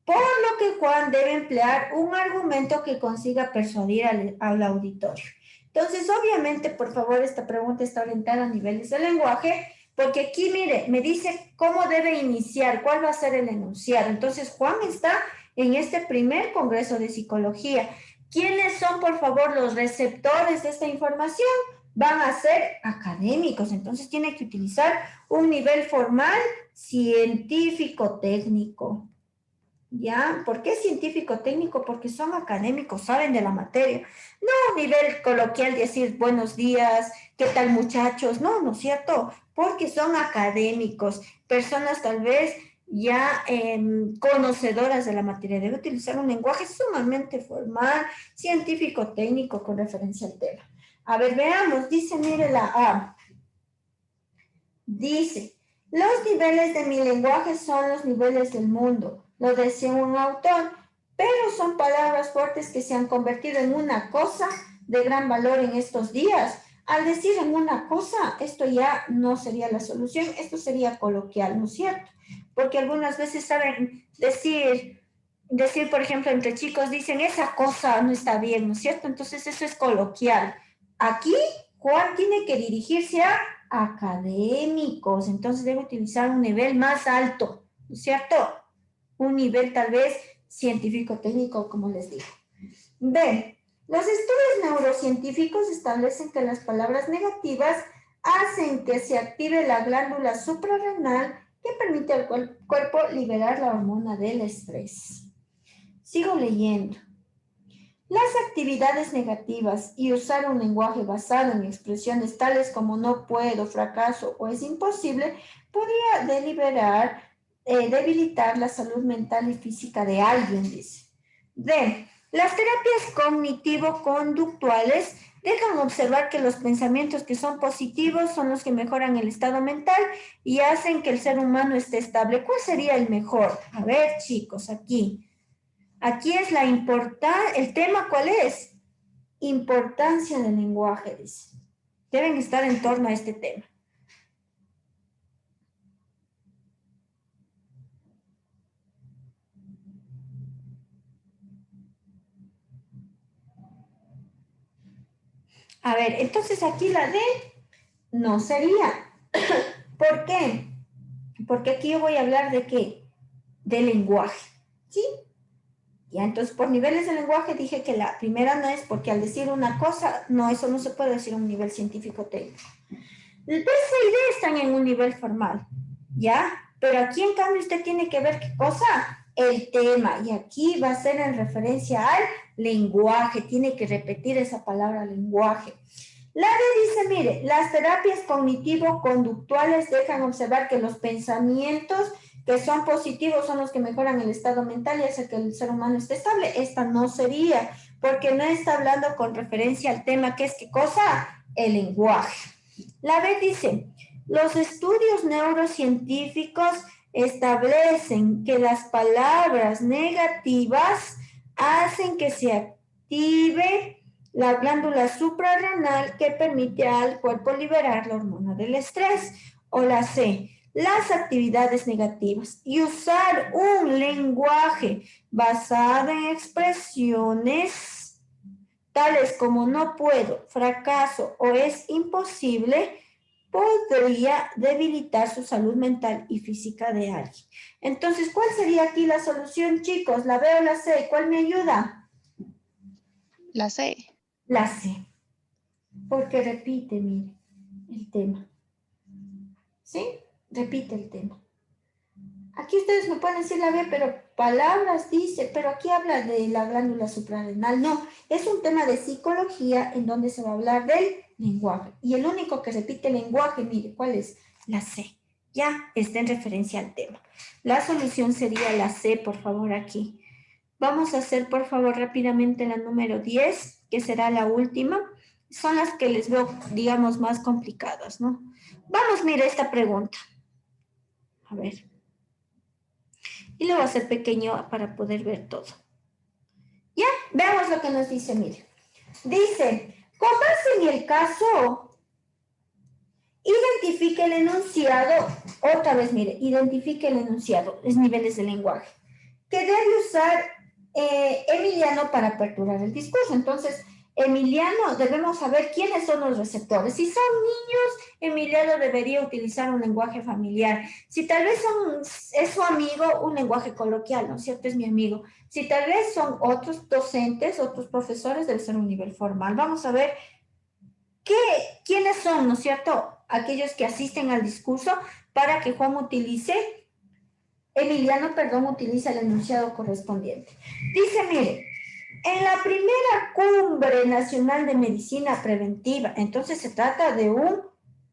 por lo que Juan debe emplear un argumento que consiga persuadir al auditorio. Entonces, obviamente, por favor, esta pregunta está orientada a niveles de lenguaje, porque aquí, mire, me dice cómo debe iniciar, cuál va a ser el enunciado. Entonces, Juan está en este primer Congreso de Psicología. ¿Quiénes son, por favor, los receptores de esta información? Van a ser académicos, entonces tiene que utilizar un nivel formal científico-técnico. ¿Ya? ¿Por qué científico-técnico? Porque son académicos, saben de la materia. No un nivel coloquial de decir buenos días, ¿qué tal muchachos? No, ¿no es cierto? Porque son académicos, personas tal vez ya conocedoras de la materia. Debe utilizar un lenguaje sumamente formal, científico-técnico con referencia al tema. A ver, veamos, dice, mire la A. Dice, los niveles de mi lenguaje son los niveles del mundo, lo decía un autor, pero son palabras fuertes que se han convertido en una cosa de gran valor en estos días. Al decir en una cosa, esto ya no sería la solución, esto sería coloquial, ¿no es cierto? Porque algunas veces saben decir, por ejemplo, entre chicos dicen, esa cosa no está bien, ¿no es cierto? Entonces eso es coloquial. Aquí Juan tiene que dirigirse a académicos, entonces debe utilizar un nivel más alto, ¿no es cierto? Un nivel tal vez científico-técnico, como les digo. B. Los estudios neurocientíficos establecen que las palabras negativas hacen que se active la glándula suprarrenal que permite al cuerpo liberar la hormona del estrés. Sigo leyendo. Las actividades negativas y usar un lenguaje basado en expresiones tales como no puedo, fracaso o es imposible podría debilitar la salud mental y física de alguien, dice. D. Las terapias cognitivo-conductuales dejan observar que los pensamientos que son positivos son los que mejoran el estado mental y hacen que el ser humano esté estable. ¿Cuál sería el mejor? A ver, chicos, aquí. Aquí es el tema, ¿cuál es? Importancia del lenguaje, dice. Deben estar en torno a este tema. A ver, entonces aquí la D no sería. ¿Por qué? Porque aquí yo voy a hablar de ¿qué? De lenguaje, ¿sí? Ya, entonces por niveles de lenguaje dije que la primera no es porque al decir una cosa, no, eso no se puede decir a un nivel científico-técnico. El B, C y D están en un nivel formal, ¿ya? Pero aquí en cambio usted tiene que ver qué cosa, el tema, y aquí va a ser en referencia al lenguaje, tiene que repetir esa palabra lenguaje. La D dice, mire, las terapias cognitivo-conductuales dejan observar que los pensamientos que son positivos son los que mejoran el estado mental y hacen que el ser humano esté estable. Esta no sería, porque no está hablando con referencia al tema, que es ¿qué cosa? El lenguaje. La B dice, los estudios neurocientíficos establecen que las palabras negativas hacen que se active la glándula suprarrenal que permite al cuerpo liberar la hormona del estrés. O la C, las actividades negativas y usar un lenguaje basado en expresiones tales como no puedo, fracaso o es imposible, podría debilitar su salud mental y física de alguien. Entonces, ¿cuál sería aquí la solución, chicos? ¿La B o la C? ¿Cuál me ayuda? La C. La C. Porque repite, mire, el tema. ¿Sí? Repite el tema. Aquí ustedes me pueden decir la B, pero palabras dice, pero aquí habla de la glándula suprarrenal. No, es un tema de psicología en donde se va a hablar del lenguaje. Y el único que repite el lenguaje, mire, ¿cuál es? La C. Ya está en referencia al tema. La solución sería la C, por favor, aquí. Vamos a hacer, por favor, rápidamente la número 10, que será la última. Son las que les veo, digamos, más complicadas, ¿no? Vamos, mire esta pregunta. A ver. Y lo voy a hacer pequeño para poder ver todo. Ya, veamos lo que nos dice, mire. Dice, con base en el caso, identifique el enunciado, otra vez, mire, identifique el enunciado, es niveles de lenguaje, que debe usar Emiliano para aperturar el discurso. Entonces, Emiliano, debemos saber quiénes son los receptores. Si son niños, Emiliano debería utilizar un lenguaje familiar. Si tal vez es su amigo, un lenguaje coloquial, ¿no es cierto? Es mi amigo. Si tal vez son otros docentes, otros profesores, debe ser un nivel formal. Vamos a ver quiénes son, ¿no es cierto? Aquellos que asisten al discurso para que Emiliano, utiliza el enunciado correspondiente. Dice, mire, en la primera cumbre nacional de medicina preventiva, entonces se trata de un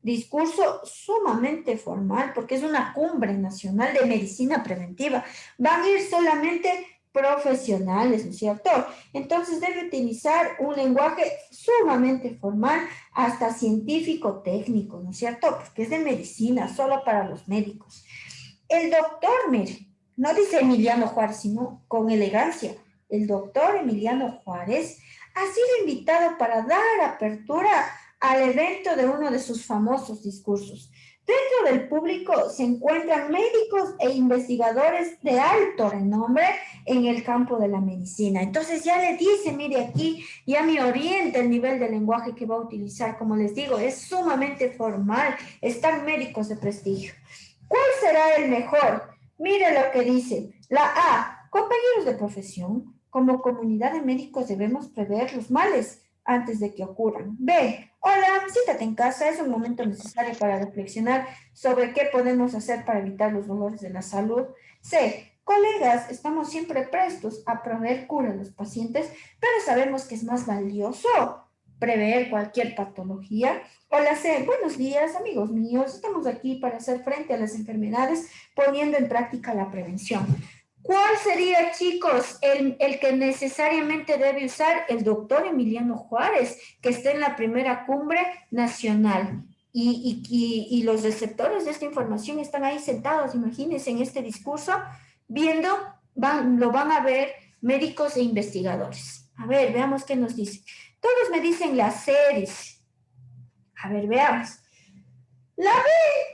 discurso sumamente formal, porque es una cumbre nacional de medicina preventiva. Van a ir solamente profesionales, ¿no es cierto? Entonces debe utilizar un lenguaje sumamente formal, hasta científico técnico, ¿no es cierto? Porque es de medicina, solo para los médicos. El doctor, mire, no dice Emiliano Juárez, sino con elegancia. El doctor Emiliano Juárez ha sido invitado para dar apertura al evento de uno de sus famosos discursos. Dentro del público se encuentran médicos e investigadores de alto renombre en el campo de la medicina. Entonces ya le dice, mire aquí, ya me orienta el nivel de lenguaje que va a utilizar. Como les digo, es sumamente formal, están médicos de prestigio. ¿Cuál será el mejor? Mire lo que dice. La A, compañeros de profesión, como comunidad de médicos debemos prever los males antes de que ocurran. B, hola, siéntate en casa, es un momento necesario para reflexionar sobre qué podemos hacer para evitar los dolores de la salud. C, colegas, estamos siempre prestos a proveer cura a los pacientes, pero sabemos que es más valioso prever cualquier patología. Hola C, buenos días amigos míos, estamos aquí para hacer frente a las enfermedades poniendo en práctica la prevención. ¿Cuál sería, chicos, el que necesariamente debe usar? El doctor Emiliano Juárez, que está en la primera cumbre nacional. Y los receptores de esta información están ahí sentados, imagínense, en este discurso, viendo, lo van a ver médicos e investigadores. A ver, veamos qué nos dice. Todos me dicen las series. A ver, veamos. La B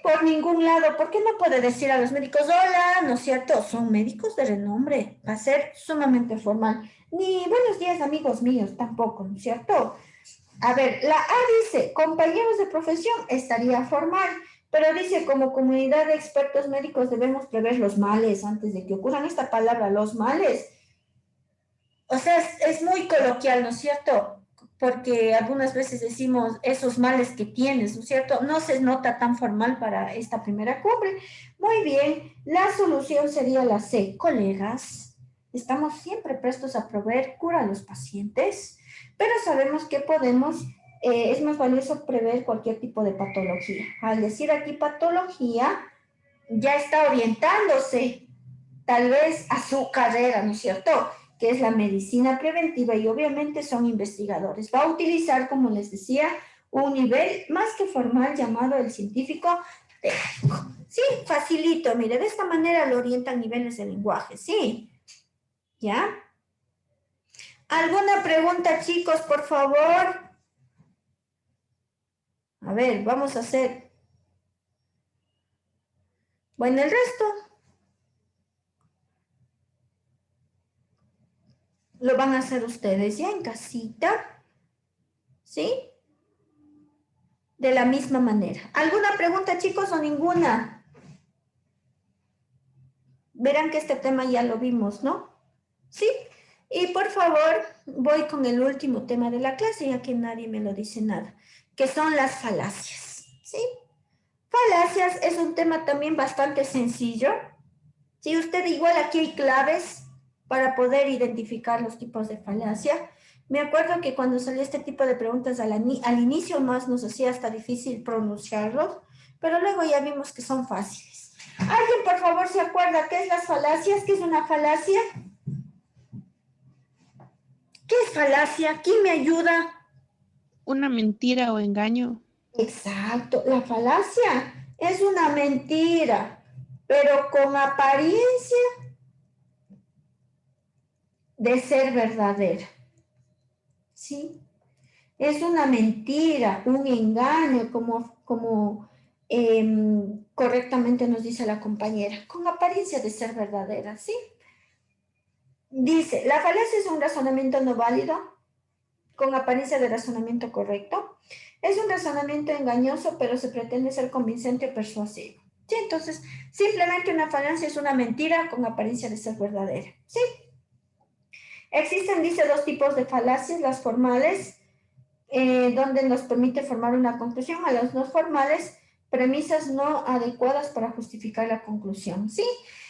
por ningún lado. ¿Por qué no puede decir a los médicos, hola, no es cierto? Son médicos de renombre. Va a ser sumamente formal. Ni buenos días, amigos míos, tampoco, ¿no es cierto? A ver, la A dice, compañeros de profesión, estaría formal. Pero dice, como comunidad de expertos médicos debemos prever los males antes de que ocurran. Esta palabra, los males. O sea, es muy coloquial, ¿no es cierto? Porque algunas veces decimos esos males que tienes, ¿no es cierto? No se nota tan formal para esta primera cumbre. Muy bien, la solución sería la C. Colegas, estamos siempre prestos a proveer cura a los pacientes, pero sabemos que es más valioso prever cualquier tipo de patología. Al decir aquí patología, ya está orientándose tal vez a su carrera, ¿no es cierto?, que es la medicina preventiva, y obviamente son investigadores. Va a utilizar, como les decía, un nivel más que formal llamado el científico técnico. Sí, facilito, mire, de esta manera lo orientan niveles de lenguaje, ¿sí? ¿Ya? ¿Alguna pregunta, chicos, por favor? A ver, vamos a hacer... Bueno, el resto lo van a hacer ustedes ya en casita, ¿sí? De la misma manera. ¿Alguna pregunta, chicos, o ninguna? Verán que este tema ya lo vimos, ¿no? ¿Sí? Y por favor, voy con el último tema de la clase, ya que nadie me lo dice nada, que son las falacias, ¿sí? Falacias es un tema también bastante sencillo. Si usted igual aquí hay claves para poder identificar los tipos de falacia. Me acuerdo que cuando salió este tipo de preguntas al inicio más nos hacía hasta difícil pronunciarlos, pero luego ya vimos que son fáciles. ¿Alguien por favor se acuerda qué es las falacias? ¿Qué es una falacia? ¿Qué es falacia? ¿Quién me ayuda? Una mentira o engaño. Exacto, la falacia es una mentira, pero con apariencia de ser verdadera. ¿Sí? Es una mentira, un engaño, como correctamente nos dice la compañera, con apariencia de ser verdadera, ¿sí? Dice, la falacia es un razonamiento no válido, con apariencia de razonamiento correcto. Es un razonamiento engañoso, pero se pretende ser convincente o persuasivo. ¿Sí? Entonces, simplemente una falacia es una mentira con apariencia de ser verdadera. ¿Sí? Existen, dice, dos tipos de falacias, las formales, donde nos permite formar una conclusión, a las no formales, premisas no adecuadas para justificar la conclusión, ¿sí?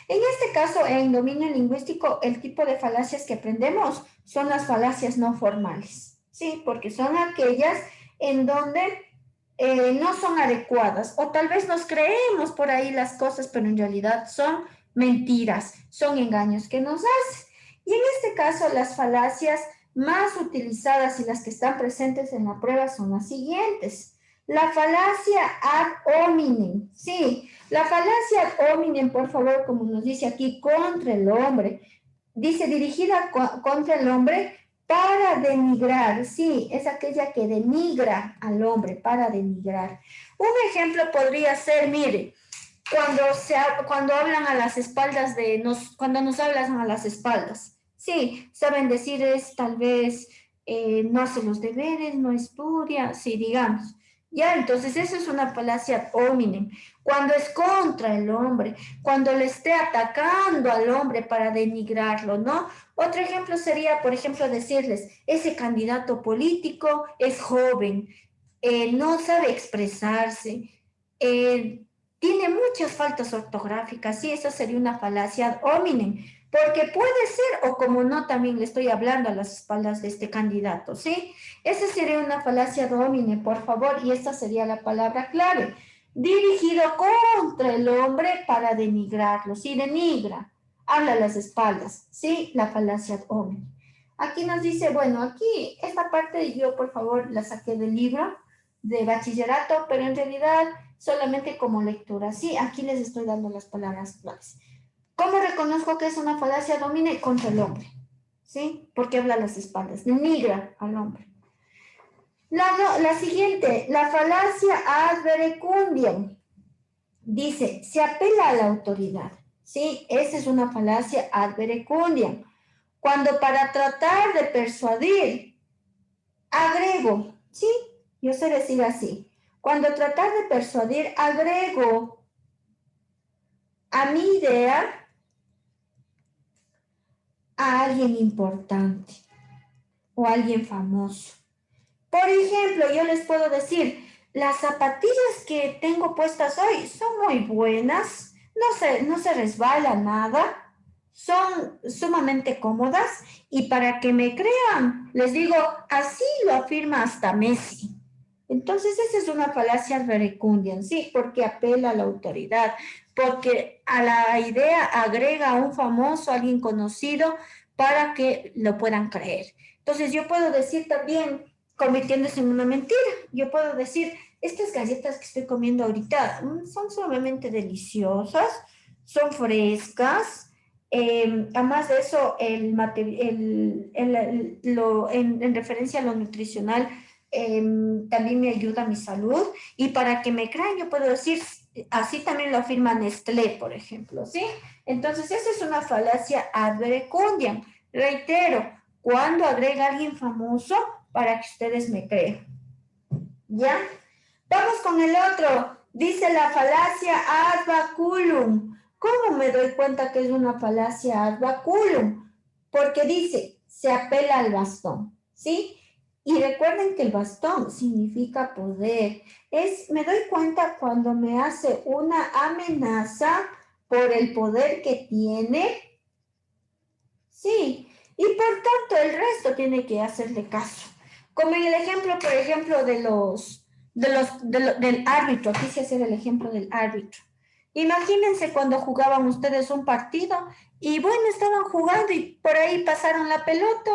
En este caso, en dominio lingüístico, el tipo de falacias que aprendemos son las falacias no formales, ¿sí? Porque son aquellas en donde no son adecuadas, o tal vez nos creemos por ahí las cosas, pero en realidad son mentiras, son engaños que nos hacen. Y en este caso, las falacias más utilizadas y las que están presentes en la prueba son las siguientes. La falacia ad hominem, sí, la falacia ad hominem, por favor, como nos dice aquí, contra el hombre, dice dirigida contra el hombre para denigrar, sí, es aquella que denigra al hombre, para denigrar. Un ejemplo podría ser, mire, cuando hablan a las espaldas cuando nos hablan a las espaldas. Sí, saben decir es tal vez no hace los deberes, no estudia, sí, digamos. Ya, entonces eso es una falacia ad hominem. Cuando es contra el hombre, cuando le esté atacando al hombre para denigrarlo, ¿no? Otro ejemplo sería, por ejemplo, decirles, ese candidato político es joven, no sabe expresarse, tiene muchas faltas ortográficas, y eso sería una falacia ad hominem, porque puede ser, o como no, también le estoy hablando a las espaldas de este candidato, ¿sí? Esa sería una falacia ad hominem, por favor, y esta sería la palabra clave. Dirigido contra el hombre para denigrarlo, ¿sí? Denigra, habla a las espaldas, ¿sí? La falacia ad hominem. Aquí nos dice, bueno, aquí, esta parte yo, por favor, la saqué del libro de bachillerato, pero en realidad solamente como lectura, ¿sí? Aquí les estoy dando las palabras claves. ¿Cómo reconozco que es una falacia ad hominem? Contra el hombre, ¿sí? Porque habla a las espaldas, denigra al hombre. La siguiente, la falacia ad verecundiam, dice, se apela a la autoridad, ¿sí? Esa es una falacia ad verecundiam. Cuando para tratar de persuadir, agrego, ¿sí? Yo sé decir así. Cuando tratar de persuadir, agrego a mi idea a alguien importante o a alguien famoso. Por ejemplo, yo les puedo decir, las zapatillas que tengo puestas hoy son muy buenas, no se resbala nada, son sumamente cómodas, y para que me crean, les digo, así lo afirma hasta Messi. Entonces, esa es una falacia ad verecundiam, sí, porque apela a la autoridad, porque a la idea agrega a un famoso, a alguien conocido, para que lo puedan creer. Entonces, yo puedo decir también, convirtiéndose en una mentira, yo puedo decir, estas galletas que estoy comiendo ahorita son sumamente deliciosas, son frescas, además de eso, en referencia a lo nutricional, también me ayuda a mi salud, y para que me crean yo puedo decir, Así también lo afirma Nestlé, por ejemplo, ¿sí? Entonces, esa es una falacia ad verecundiam. Reitero, cuando agrega a alguien famoso para que ustedes me crean. ¿Ya? Vamos con el otro. Dice la falacia ad baculum. ¿Cómo me doy cuenta que es una falacia ad baculum? Porque dice, se apela al bastón, ¿sí? Y recuerden que el bastón significa poder. Me doy cuenta cuando me hace una amenaza por el poder que tiene. Sí, y por tanto el resto tiene que hacerle caso. Como en el ejemplo, por ejemplo, del árbitro. Quise hacer el ejemplo del árbitro. Imagínense cuando jugaban ustedes un partido y bueno, estaban jugando y por ahí pasaron la pelota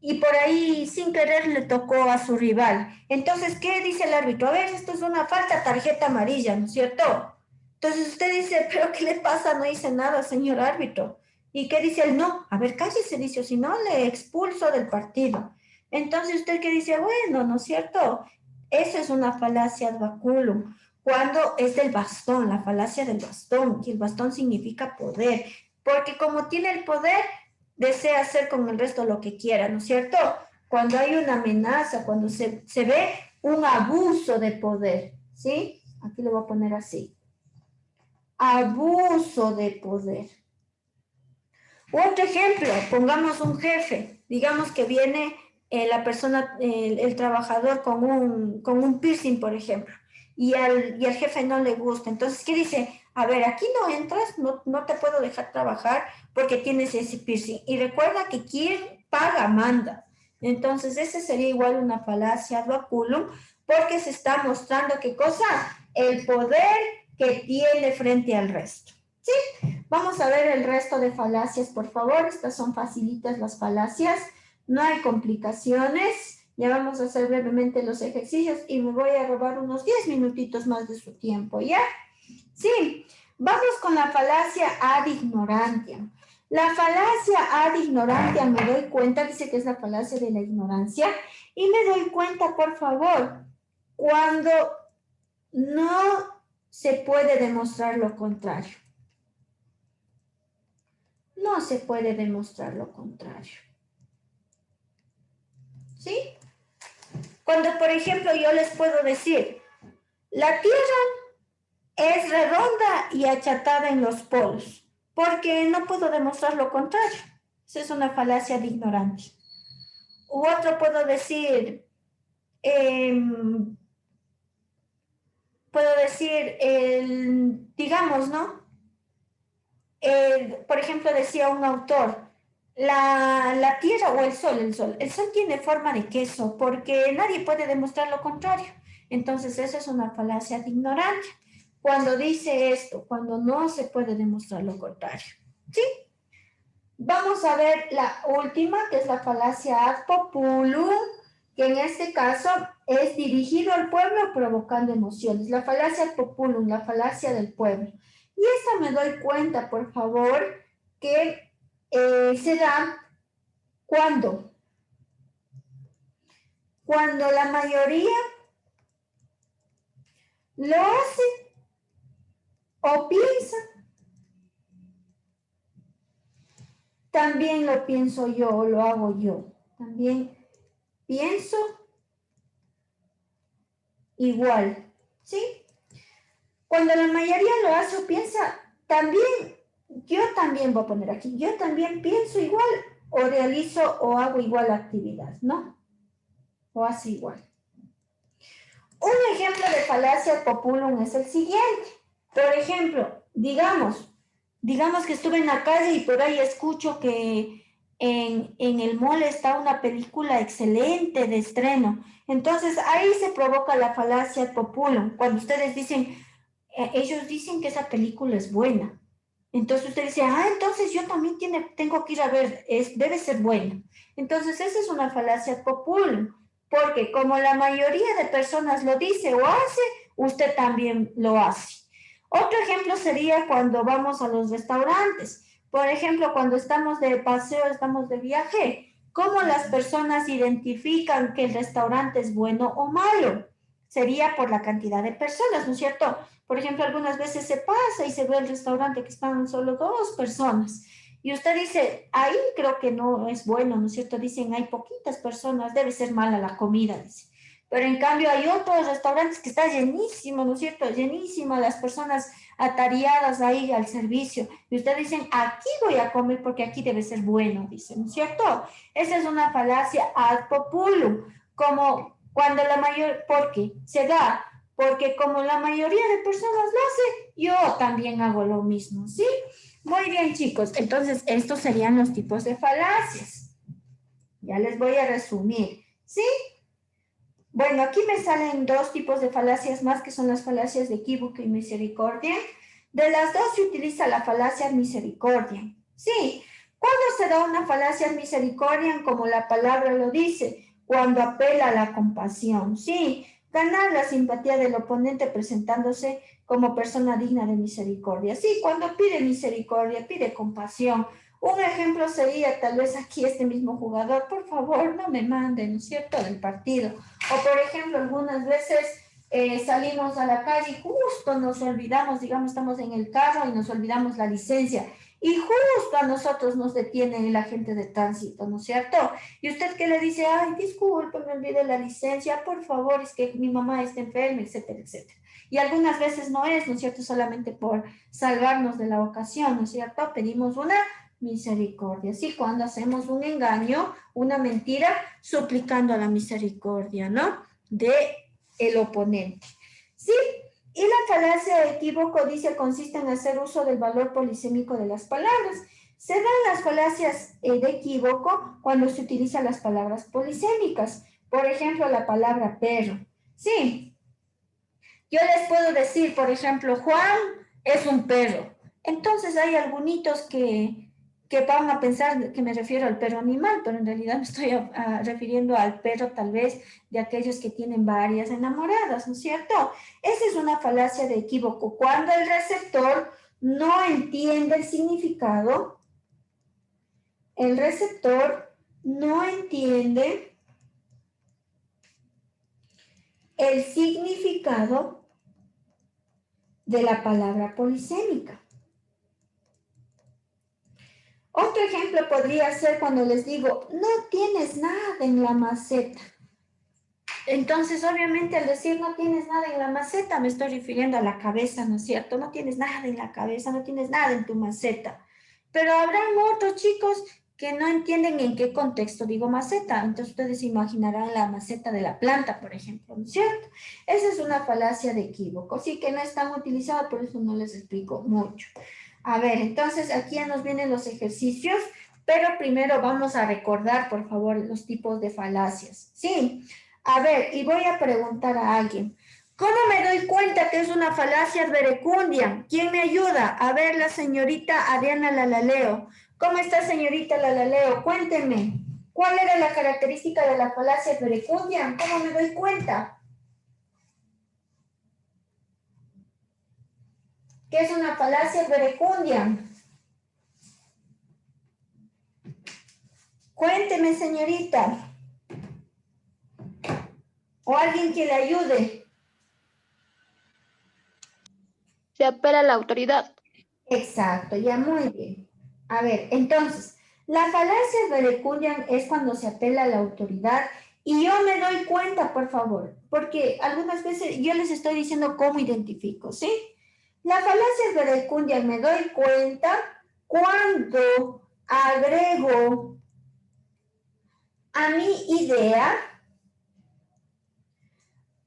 y por ahí sin querer le tocó a su rival. Entonces, ¿qué dice el árbitro? A ver, esto es una falta, tarjeta amarilla, ¿no es cierto? Entonces usted dice, ¿pero qué le pasa? No hice nada, señor árbitro. ¿Y qué dice él? No, a ver, cállese, dice, si no, le expulso del partido. Entonces usted que dice, bueno, ¿no es cierto? Eso es una falacia ad baculum. Cuando es del bastón, la falacia del bastón, y el bastón significa poder, porque como tiene el poder, desea hacer con el resto lo que quiera, ¿no es cierto? Cuando hay una amenaza, cuando se ve un abuso de poder, ¿sí? Aquí lo voy a poner así. Abuso de poder. Otro ejemplo, pongamos un jefe, digamos que viene la persona, el trabajador con un piercing, por ejemplo, y al jefe no le gusta. Entonces, ¿qué dice? A ver, aquí no entras, no te puedo dejar trabajar porque tienes ese piercing. Y recuerda que quien paga, manda. Entonces, ese sería igual una falacia ad baculum, porque se está mostrando qué cosa, el poder que tiene frente al resto. ¿Sí? Vamos a ver el resto de falacias, por favor. Estas son facilitas las falacias. No hay complicaciones. Ya vamos a hacer brevemente los ejercicios y me voy a robar unos 10 minutitos más de su tiempo, ¿ya? Sí, vamos con la falacia ad ignorantiam. La falacia ad ignorantiam, me doy cuenta, dice que es la falacia de la ignorancia, y me doy cuenta, por favor, cuando no se puede demostrar lo contrario. No se puede demostrar lo contrario. ¿Sí? Cuando, por ejemplo, yo les puedo decir, la Tierra es redonda y achatada en los polos, porque no puedo demostrar lo contrario. Esa es una falacia de ignorante. U otro puedo decir, digamos, ¿no? Por ejemplo, decía un autor, la Tierra o el Sol tiene forma de queso porque nadie puede demostrar lo contrario. Entonces, esa es una falacia de ignorancia. Cuando dice esto, cuando no se puede demostrar lo contrario. ¿Sí? Vamos a ver la última, que es la falacia ad populum, que en este caso es dirigido al pueblo provocando emociones. La falacia ad populum, la falacia del pueblo. Y esta me doy cuenta, por favor, que se da cuando la mayoría lo hace o piensa, también lo pienso yo o lo hago yo. También pienso igual, ¿sí? Cuando la mayoría lo hace o piensa, yo también voy a poner aquí, yo también pienso igual o realizo o hago igual la actividad, ¿no? O hace igual. Un ejemplo de falacia populum es el siguiente. Por ejemplo, digamos que estuve en la calle y por ahí escucho que en el mall está una película excelente de estreno. Entonces, ahí se provoca la falacia populum. Cuando ustedes dicen, ellos dicen que esa película es buena. Entonces usted dice, entonces yo también tengo que ir a ver, debe ser buena. Entonces, esa es una falacia populum, porque como la mayoría de personas lo dice o hace, usted también lo hace. Otro ejemplo sería cuando vamos a los restaurantes. Por ejemplo, cuando estamos de paseo, estamos de viaje, ¿cómo las personas identifican que el restaurante es bueno o malo? Sería por la cantidad de personas, ¿no es cierto? Por ejemplo, algunas veces se pasa y se ve el restaurante que están solo 2 personas. Y usted dice, ahí creo que no es bueno, ¿no es cierto? Dicen, hay poquitas personas, debe ser mala la comida, dice. Pero en cambio hay otros restaurantes que está llenísimo, ¿no es cierto? Llenísima, las personas atareadas ahí al servicio. Y ustedes dicen, aquí voy a comer porque aquí debe ser bueno, dicen, ¿no es cierto? Esa es una falacia ad populum, como cuando la mayor, porque se da, porque como la mayoría de personas lo hace, yo también hago lo mismo, ¿sí? Muy bien, chicos. Entonces, estos serían los tipos de falacias. Ya les voy a resumir, ¿sí? Bueno, aquí me salen 2 tipos de falacias más, que son las falacias de equívoco y misericordia. De las 2 se utiliza la falacia misericordia. Sí, ¿cuándo se da una falacia misericordia? Como la palabra lo dice, cuando apela a la compasión. Sí, ganar la simpatía del oponente presentándose como persona digna de misericordia. Sí, cuando pide misericordia, pide compasión. Un ejemplo sería tal vez aquí este mismo jugador, por favor, no me manden, ¿no es cierto?, del partido. O por ejemplo, algunas veces salimos a la calle y justo nos olvidamos, digamos, estamos en el carro y nos olvidamos la licencia. Y justo a nosotros nos detiene el agente de tránsito, ¿no es cierto? Y usted que le dice, ay, disculpe, me olvidé la licencia, por favor, es que mi mamá está enferma, etcétera, etcétera. Y algunas veces no es, ¿no es cierto?, solamente por salvarnos de la ocasión, ¿no es cierto? Pedimos una misericordia, ¿sí? Cuando hacemos un engaño, una mentira, suplicando a la misericordia, ¿no? De el oponente, ¿sí? Y la falacia de equívoco, dice, consiste en hacer uso del valor polisémico de las palabras. Se dan las falacias de equívoco cuando se utilizan las palabras polisémicas. Por ejemplo, la palabra perro, ¿sí? Yo les puedo decir, por ejemplo, Juan es un perro. Entonces hay algunos que van a pensar que me refiero al perro animal, pero en realidad me estoy refiriendo al perro tal vez de aquellos que tienen varias enamoradas, ¿no es cierto? Esa es una falacia de equívoco. Cuando el receptor no entiende el significado, el receptor no entiende el significado de la palabra polisémica. Otro ejemplo podría ser cuando les digo, no tienes nada en la maceta. Entonces, obviamente, al decir no tienes nada en la maceta, me estoy refiriendo a la cabeza, ¿no es cierto? No tienes nada en la cabeza, no tienes nada en tu maceta. Pero habrán otros chicos que no entienden en qué contexto digo maceta. Entonces, ustedes imaginarán la maceta de la planta, por ejemplo, ¿no es cierto? Esa es una falacia de equívoco, sí que no es tan utilizada, por eso no les explico mucho. A ver, entonces aquí ya nos vienen los ejercicios, pero primero vamos a recordar, por favor, los tipos de falacias. Sí, a ver, y voy a preguntar a alguien. ¿Cómo me doy cuenta que es una falacia verecundia? ¿Quién me ayuda? A ver, la señorita Adriana Lalaleo. ¿Cómo está, señorita Lalaleo? Cuénteme. ¿Cuál era la característica de la falacia verecundia? ¿Cómo me doy cuenta? ¿Qué es una falacia verecundia? Cuénteme, señorita. O alguien que le ayude. Se apela a la autoridad. Exacto, ya muy bien. A ver, entonces, la falacia verecundia es cuando se apela a la autoridad y yo me doy cuenta, por favor, porque algunas veces yo les estoy diciendo cómo identifico, ¿sí? La falacia verecundia me doy cuenta cuando agrego a mi idea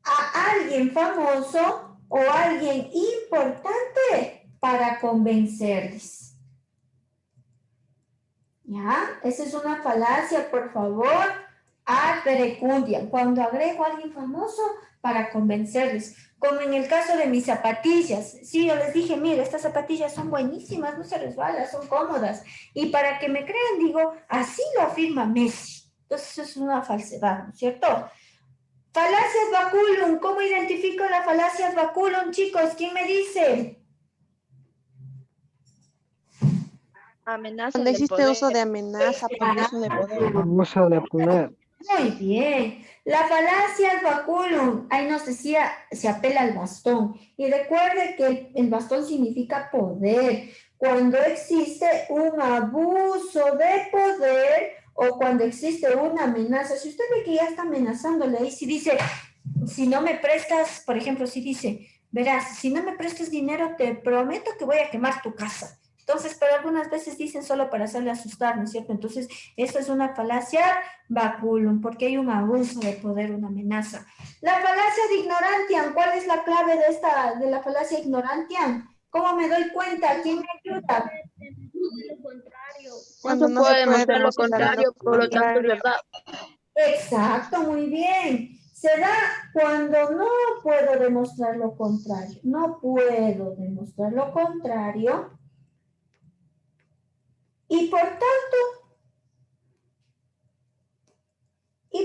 a alguien famoso o alguien importante para convencerles. ¿Ya? Esa es una falacia, por favor, ad verecundia. Cuando agrego a alguien famoso para convencerles. Como en el caso de mis zapatillas. Sí, yo les dije, mira, estas zapatillas son buenísimas, no se resbalan, son cómodas. Y para que me crean, digo, así lo afirma Messi. Entonces, eso es una falsedad, ¿no es cierto? Falacias baculum. ¿Cómo identifico las falacias baculum, chicos? ¿Quién me dice? Amenazas Cuando del hiciste poder. uso de amenaza, por uso de poder. Vamos a poner. Muy bien. La falacia al baculum, ahí nos decía, se apela al bastón. Y recuerde que el bastón significa poder. Cuando existe un abuso de poder o cuando existe una amenaza, si usted ve que ya está amenazándole ahí, si dice, si no me prestas, por ejemplo, si dice, verás, si no me prestas dinero, te prometo que voy a quemar tu casa. Entonces, pero algunas veces dicen solo para hacerle asustar, ¿no es cierto? Entonces, eso es una falacia baculum, porque hay un abuso de poder, una amenaza. La falacia de ignorantiam, ¿cuál es la clave de la falacia ignorantiam? ¿Cómo me doy cuenta? ¿Quién me ayuda? No Cuando se no se puede puede demostrar lo demostrar lo contrario, por lo tanto es contrario. verdad. Exacto, muy bien. Se da cuando no puedo demostrar lo contrario. No puedo demostrar lo contrario. Y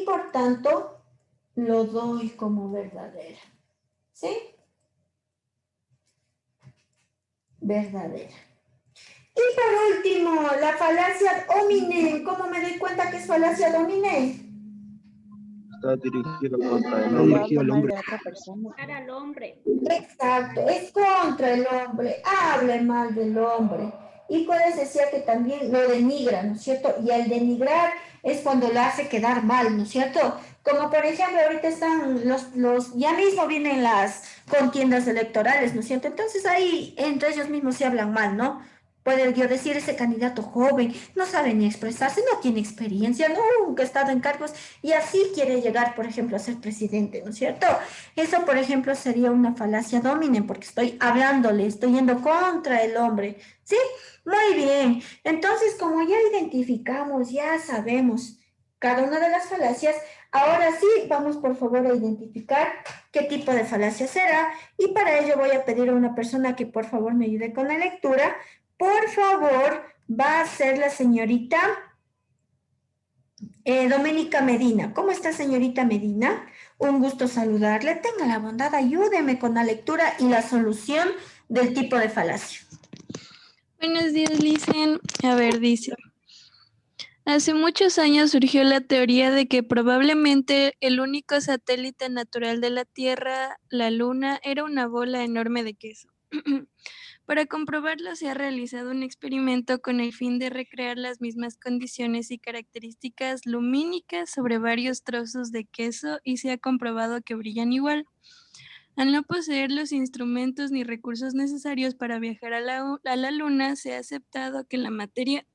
por tanto, lo doy como verdadera. ¿Sí? Verdadera. Y por último, la falacia hominem. ¿Cómo me doy cuenta que es falacia hominem? Está dirigido contra el Cuando hombre. habla mal de otra persona. Exacto, es contra el hombre, hable mal del hombre. Y Codes decía que también lo denigra, ¿no es cierto? Y el denigrar es cuando lo hace quedar mal, ¿no es cierto? Como por ejemplo, ahorita están ya mismo vienen las contiendas electorales, ¿no es cierto? Entonces ahí entre ellos mismos se hablan mal, ¿no? Puede yo decir, ese candidato joven no sabe ni expresarse, no tiene experiencia, nunca ha estado en cargos y así quiere llegar, por ejemplo, a ser presidente, ¿no es cierto? Eso, por ejemplo, sería una falacia dominen, porque estoy hablándole, estoy yendo contra el hombre. ¿Sí? Muy bien. Entonces, como ya identificamos, ya sabemos cada una de las falacias, ahora sí vamos, por favor, a identificar qué tipo de falacia será. Y para ello voy a pedir a una persona que, por favor, me ayude con la lectura. Por favor, va a ser la señorita Doménica Medina. ¿Cómo está, señorita Medina? Un gusto saludarle. Tenga la bondad, ayúdeme con la lectura y la solución del tipo de falacia. Buenos días, Licen. A ver, dice. Hace muchos años surgió la teoría de que probablemente el único satélite natural de la Tierra, la Luna, era una bola enorme de queso. Para comprobarlo se ha realizado un experimento con el fin de recrear las mismas condiciones y características lumínicas sobre varios trozos de queso y se ha comprobado que brillan igual. Al no poseer los instrumentos ni recursos necesarios para viajar a la Luna, se ha aceptado que la materia,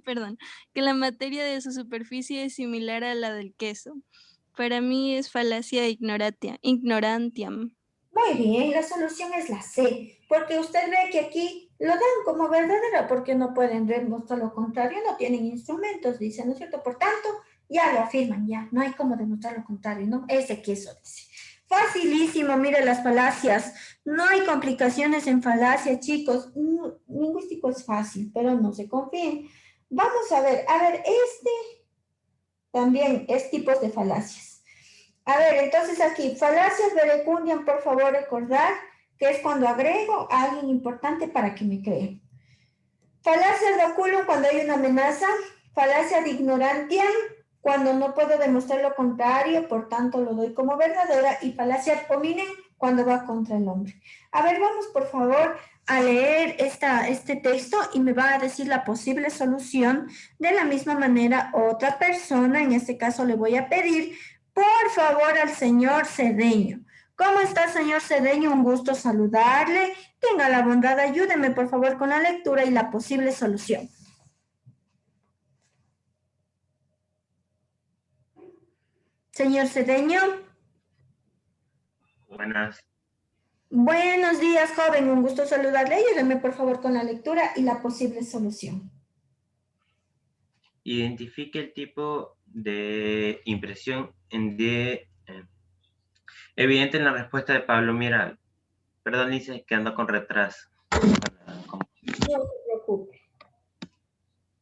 perdón, que la materia de su superficie es similar a la del queso. Para mí es falacia ignorantiam. Muy bien, la solución es la C, porque usted ve que aquí lo dan como verdadera, porque no pueden demostrar lo contrario, no tienen instrumentos, dice, ¿no es cierto? Por tanto, ya lo afirman, ya, no hay como demostrar lo contrario, ¿no? Es de queso, dice. Facilísimo, mire las falacias, no hay complicaciones en falacia, chicos, lingüístico es fácil, pero no se confíen. Vamos a ver, este también es tipos de falacias. A ver, entonces aquí, falacias verecundiam, por favor recordar que es cuando agrego a alguien importante para que me cree. Falacia de oculum cuando hay una amenaza. Falacia de ignorantiam cuando no puedo demostrar lo contrario, por tanto lo doy como verdadera. Y falacia ad hominem cuando va contra el hombre. A ver, vamos por favor a leer este texto y me va a decir la posible solución. De la misma manera, otra persona, en este caso le voy a pedir por favor al señor Cedeño. ¿Cómo está, señor Cedeño? Un gusto saludarle. Tenga la bondad, ayúdeme por favor con la lectura y la posible solución. Señor Cedeño. Buenas. Buenos días, joven. Un gusto saludarle. Ayúdeme por favor con la lectura y la posible solución. Identifique el tipo de impresión evidente en la respuesta de Pablo Miral. Perdón, dice que ando con retraso. No se preocupe.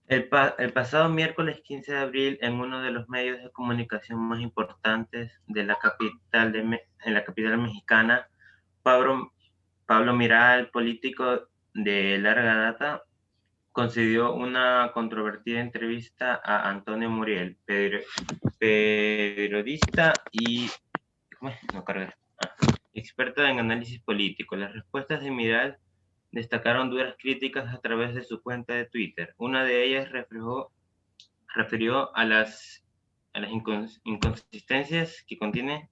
El pasado miércoles 15 de abril, en uno de los medios de comunicación más importantes de la capital en la capital mexicana, Pablo Miral, político de larga data, concedió una controvertida entrevista a Antonio Muriel, periodista y experto en análisis político. Las respuestas de Miral destacaron duras críticas a través de su cuenta de Twitter. Una de ellas refirió a las inconsistencias que contiene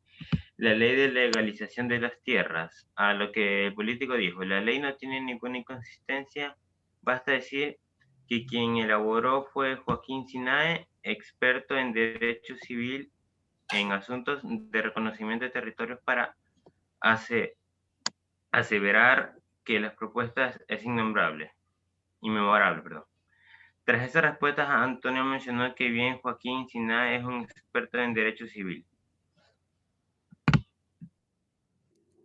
la ley de legalización de las tierras, a lo que el político dijo: la ley no tiene ninguna inconsistencia, basta decir que quien elaboró fue Joaquín Sinae, experto en derecho civil en asuntos de reconocimiento de territorios, para aseverar que las propuestas es inmemorable. Tras esa respuesta, Antonio mencionó que bien Joaquín Sinae es un experto en derecho civil.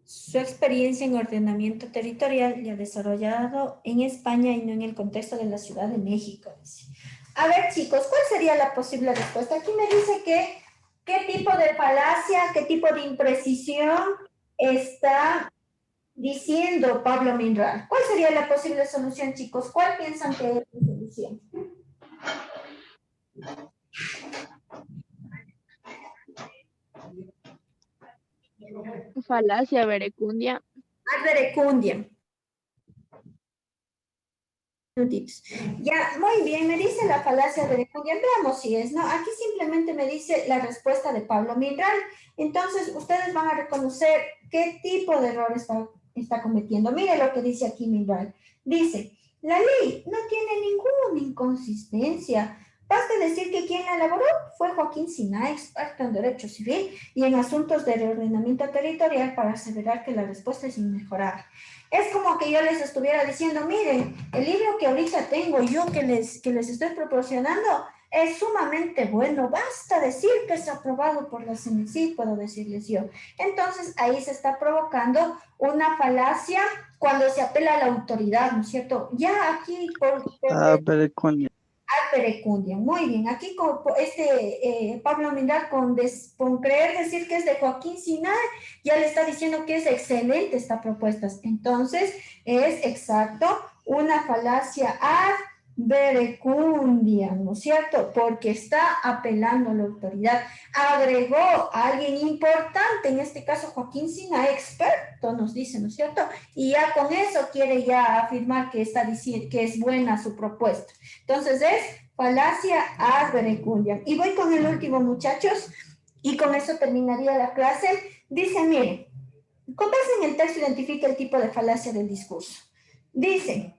Su experiencia en ordenamiento territorial y ha desarrollado en España y no en el contexto de la Ciudad de México. Dice. A ver, chicos, ¿cuál sería la posible respuesta? Aquí me dice que qué tipo de falacia, qué tipo de imprecisión está diciendo Pablo Minral. ¿Cuál sería la posible solución, chicos? ¿Cuál piensan que es la solución? Falacia verecundia. Verecundia. Ya, muy bien, me dice la falacia verecundia. Veamos si es, ¿no? Aquí simplemente me dice la respuesta de Pablo Minral. Entonces, ustedes van a reconocer qué tipo de error está cometiendo. Mire lo que dice aquí Minral. Dice, la ley no tiene ninguna inconsistencia. Basta decir que quien la elaboró fue Joaquín Sinae, experto en derecho civil y en asuntos de reordenamiento territorial, para aseverar que la respuesta es inmejorable. Es como que yo les estuviera diciendo, miren, el libro que ahorita tengo yo que les estoy proporcionando es sumamente bueno, basta decir que es aprobado por la CENESID, puedo decirles yo. Entonces ahí se está provocando una falacia cuando se apela a la autoridad, ¿no es cierto? Ya aquí Verecundia. Verecundia. Muy bien, aquí con Pablo Minral con creer decir que es de Joaquín Sinae, ya le está diciendo que es excelente esta propuesta. Entonces, es exacto una falacia ad verecundia, ¿no es cierto? Porque está apelando a la autoridad. Agregó a alguien importante, en este caso Joaquín Sinae, experto, nos dice, ¿no es cierto? Y ya con eso quiere ya afirmar que está diciendo que es buena su propuesta. Entonces es falacia ad verecundia. Y voy con el último, muchachos, y con eso terminaría la clase. Dice, miren, con base en el texto identifica el tipo de falacia del discurso. Dice,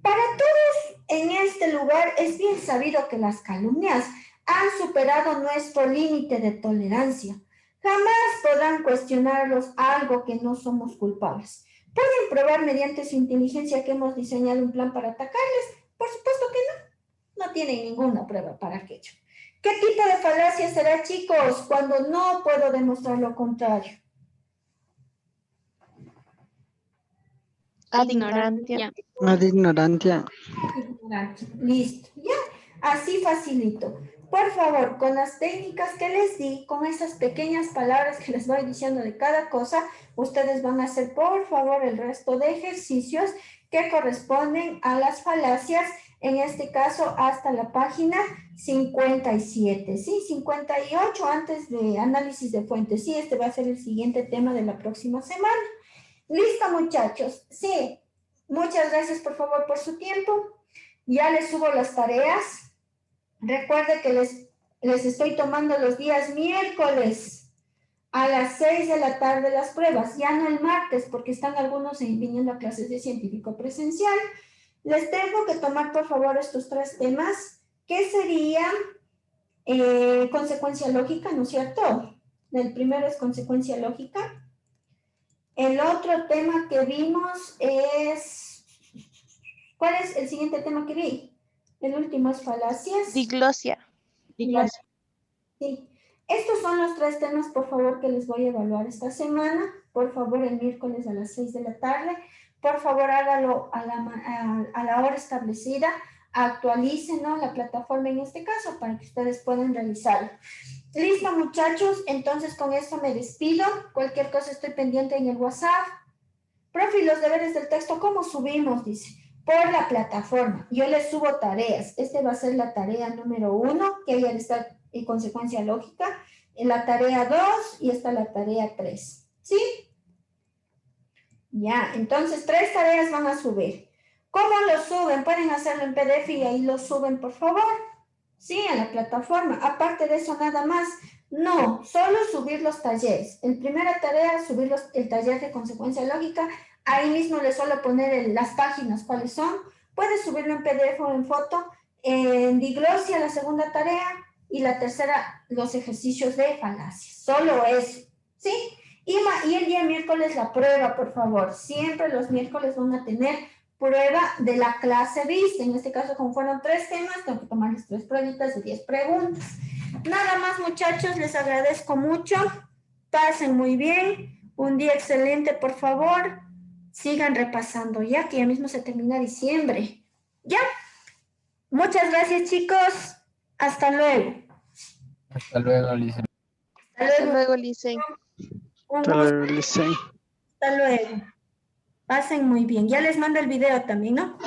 para todos en este lugar es bien sabido que las calumnias han superado nuestro límite de tolerancia. Jamás podrán cuestionarlos algo que no somos culpables. ¿Pueden probar mediante su inteligencia que hemos diseñado un plan para atacarles? Por supuesto que no. No tienen ninguna prueba para aquello. ¿Qué tipo de falacia será, chicos, cuando no puedo demostrar lo contrario? Ad ignorantia. Ad ignorantia. Ignorante. Listo. Ya, así facilito. Por favor, con las técnicas que les di, con esas pequeñas palabras que les voy diciendo de cada cosa, ustedes van a hacer, por favor, el resto de ejercicios que corresponden a las falacias, en este caso hasta la página 57, ¿sí? 58 antes de análisis de fuentes, sí, este va a ser el siguiente tema de la próxima semana. ¿Listo, muchachos? Sí. Muchas gracias, por favor, por su tiempo. Ya les subo las tareas. Recuerde que les estoy tomando los días miércoles a las 6 de la tarde las pruebas, ya no el martes, porque están algunos viniendo a clases de científico presencial. Les tengo que tomar, por favor, estos 3 temas, que serían consecuencia lógica, ¿no es cierto? El primero es consecuencia lógica. El otro tema que vimos es... ¿Cuál es el siguiente tema que vi? El último es falacias. Diglosia. Diglosia. Sí. Estos son los 3 temas, por favor, que les voy a evaluar esta semana. Por favor, el miércoles a las 6 de la tarde. Por favor, hágalo a la hora establecida. Actualicen, ¿no?, la plataforma en este caso para que ustedes puedan realizarlo. Listo, muchachos. Entonces, con esto me despido. Cualquier cosa estoy pendiente en el WhatsApp. Profe, los deberes del texto, ¿cómo subimos? Dice. por la plataforma. Yo les subo tareas. Este va a ser la tarea número 1, que ahí está en consecuencia lógica. En la tarea 2 y esta la tarea 3. ¿Sí? Ya, entonces 3 tareas van a subir. ¿Cómo lo suben? Pueden hacerlo en PDF y ahí lo suben, por favor. Sí, a la plataforma. Aparte de eso, nada más. No, solo subir los talleres. En primera tarea, subir el taller de consecuencia lógica. Ahí mismo le suelo poner las páginas, cuáles son. Puedes subirlo en PDF o en foto. En diglosia, la segunda tarea. Y la tercera, los ejercicios de falacias. Solo eso. ¿Sí? Y el día miércoles la prueba, por favor. Siempre los miércoles van a tener prueba de la clase vista. En este caso, como fueron 3 temas, tengo que tomarles 3 pruebitas de 10 preguntas. Nada más, muchachos, les agradezco mucho. Pasen muy bien. Un día excelente, por favor. Sigan repasando ya, que ya mismo se termina diciembre. ¿Ya? Muchas gracias, chicos. Hasta luego. Hasta luego, Licen. Hasta luego, Licen. Un Hasta gusto. luego, Licen. Hasta luego. Pasen muy bien. Ya les mando el video también, ¿no?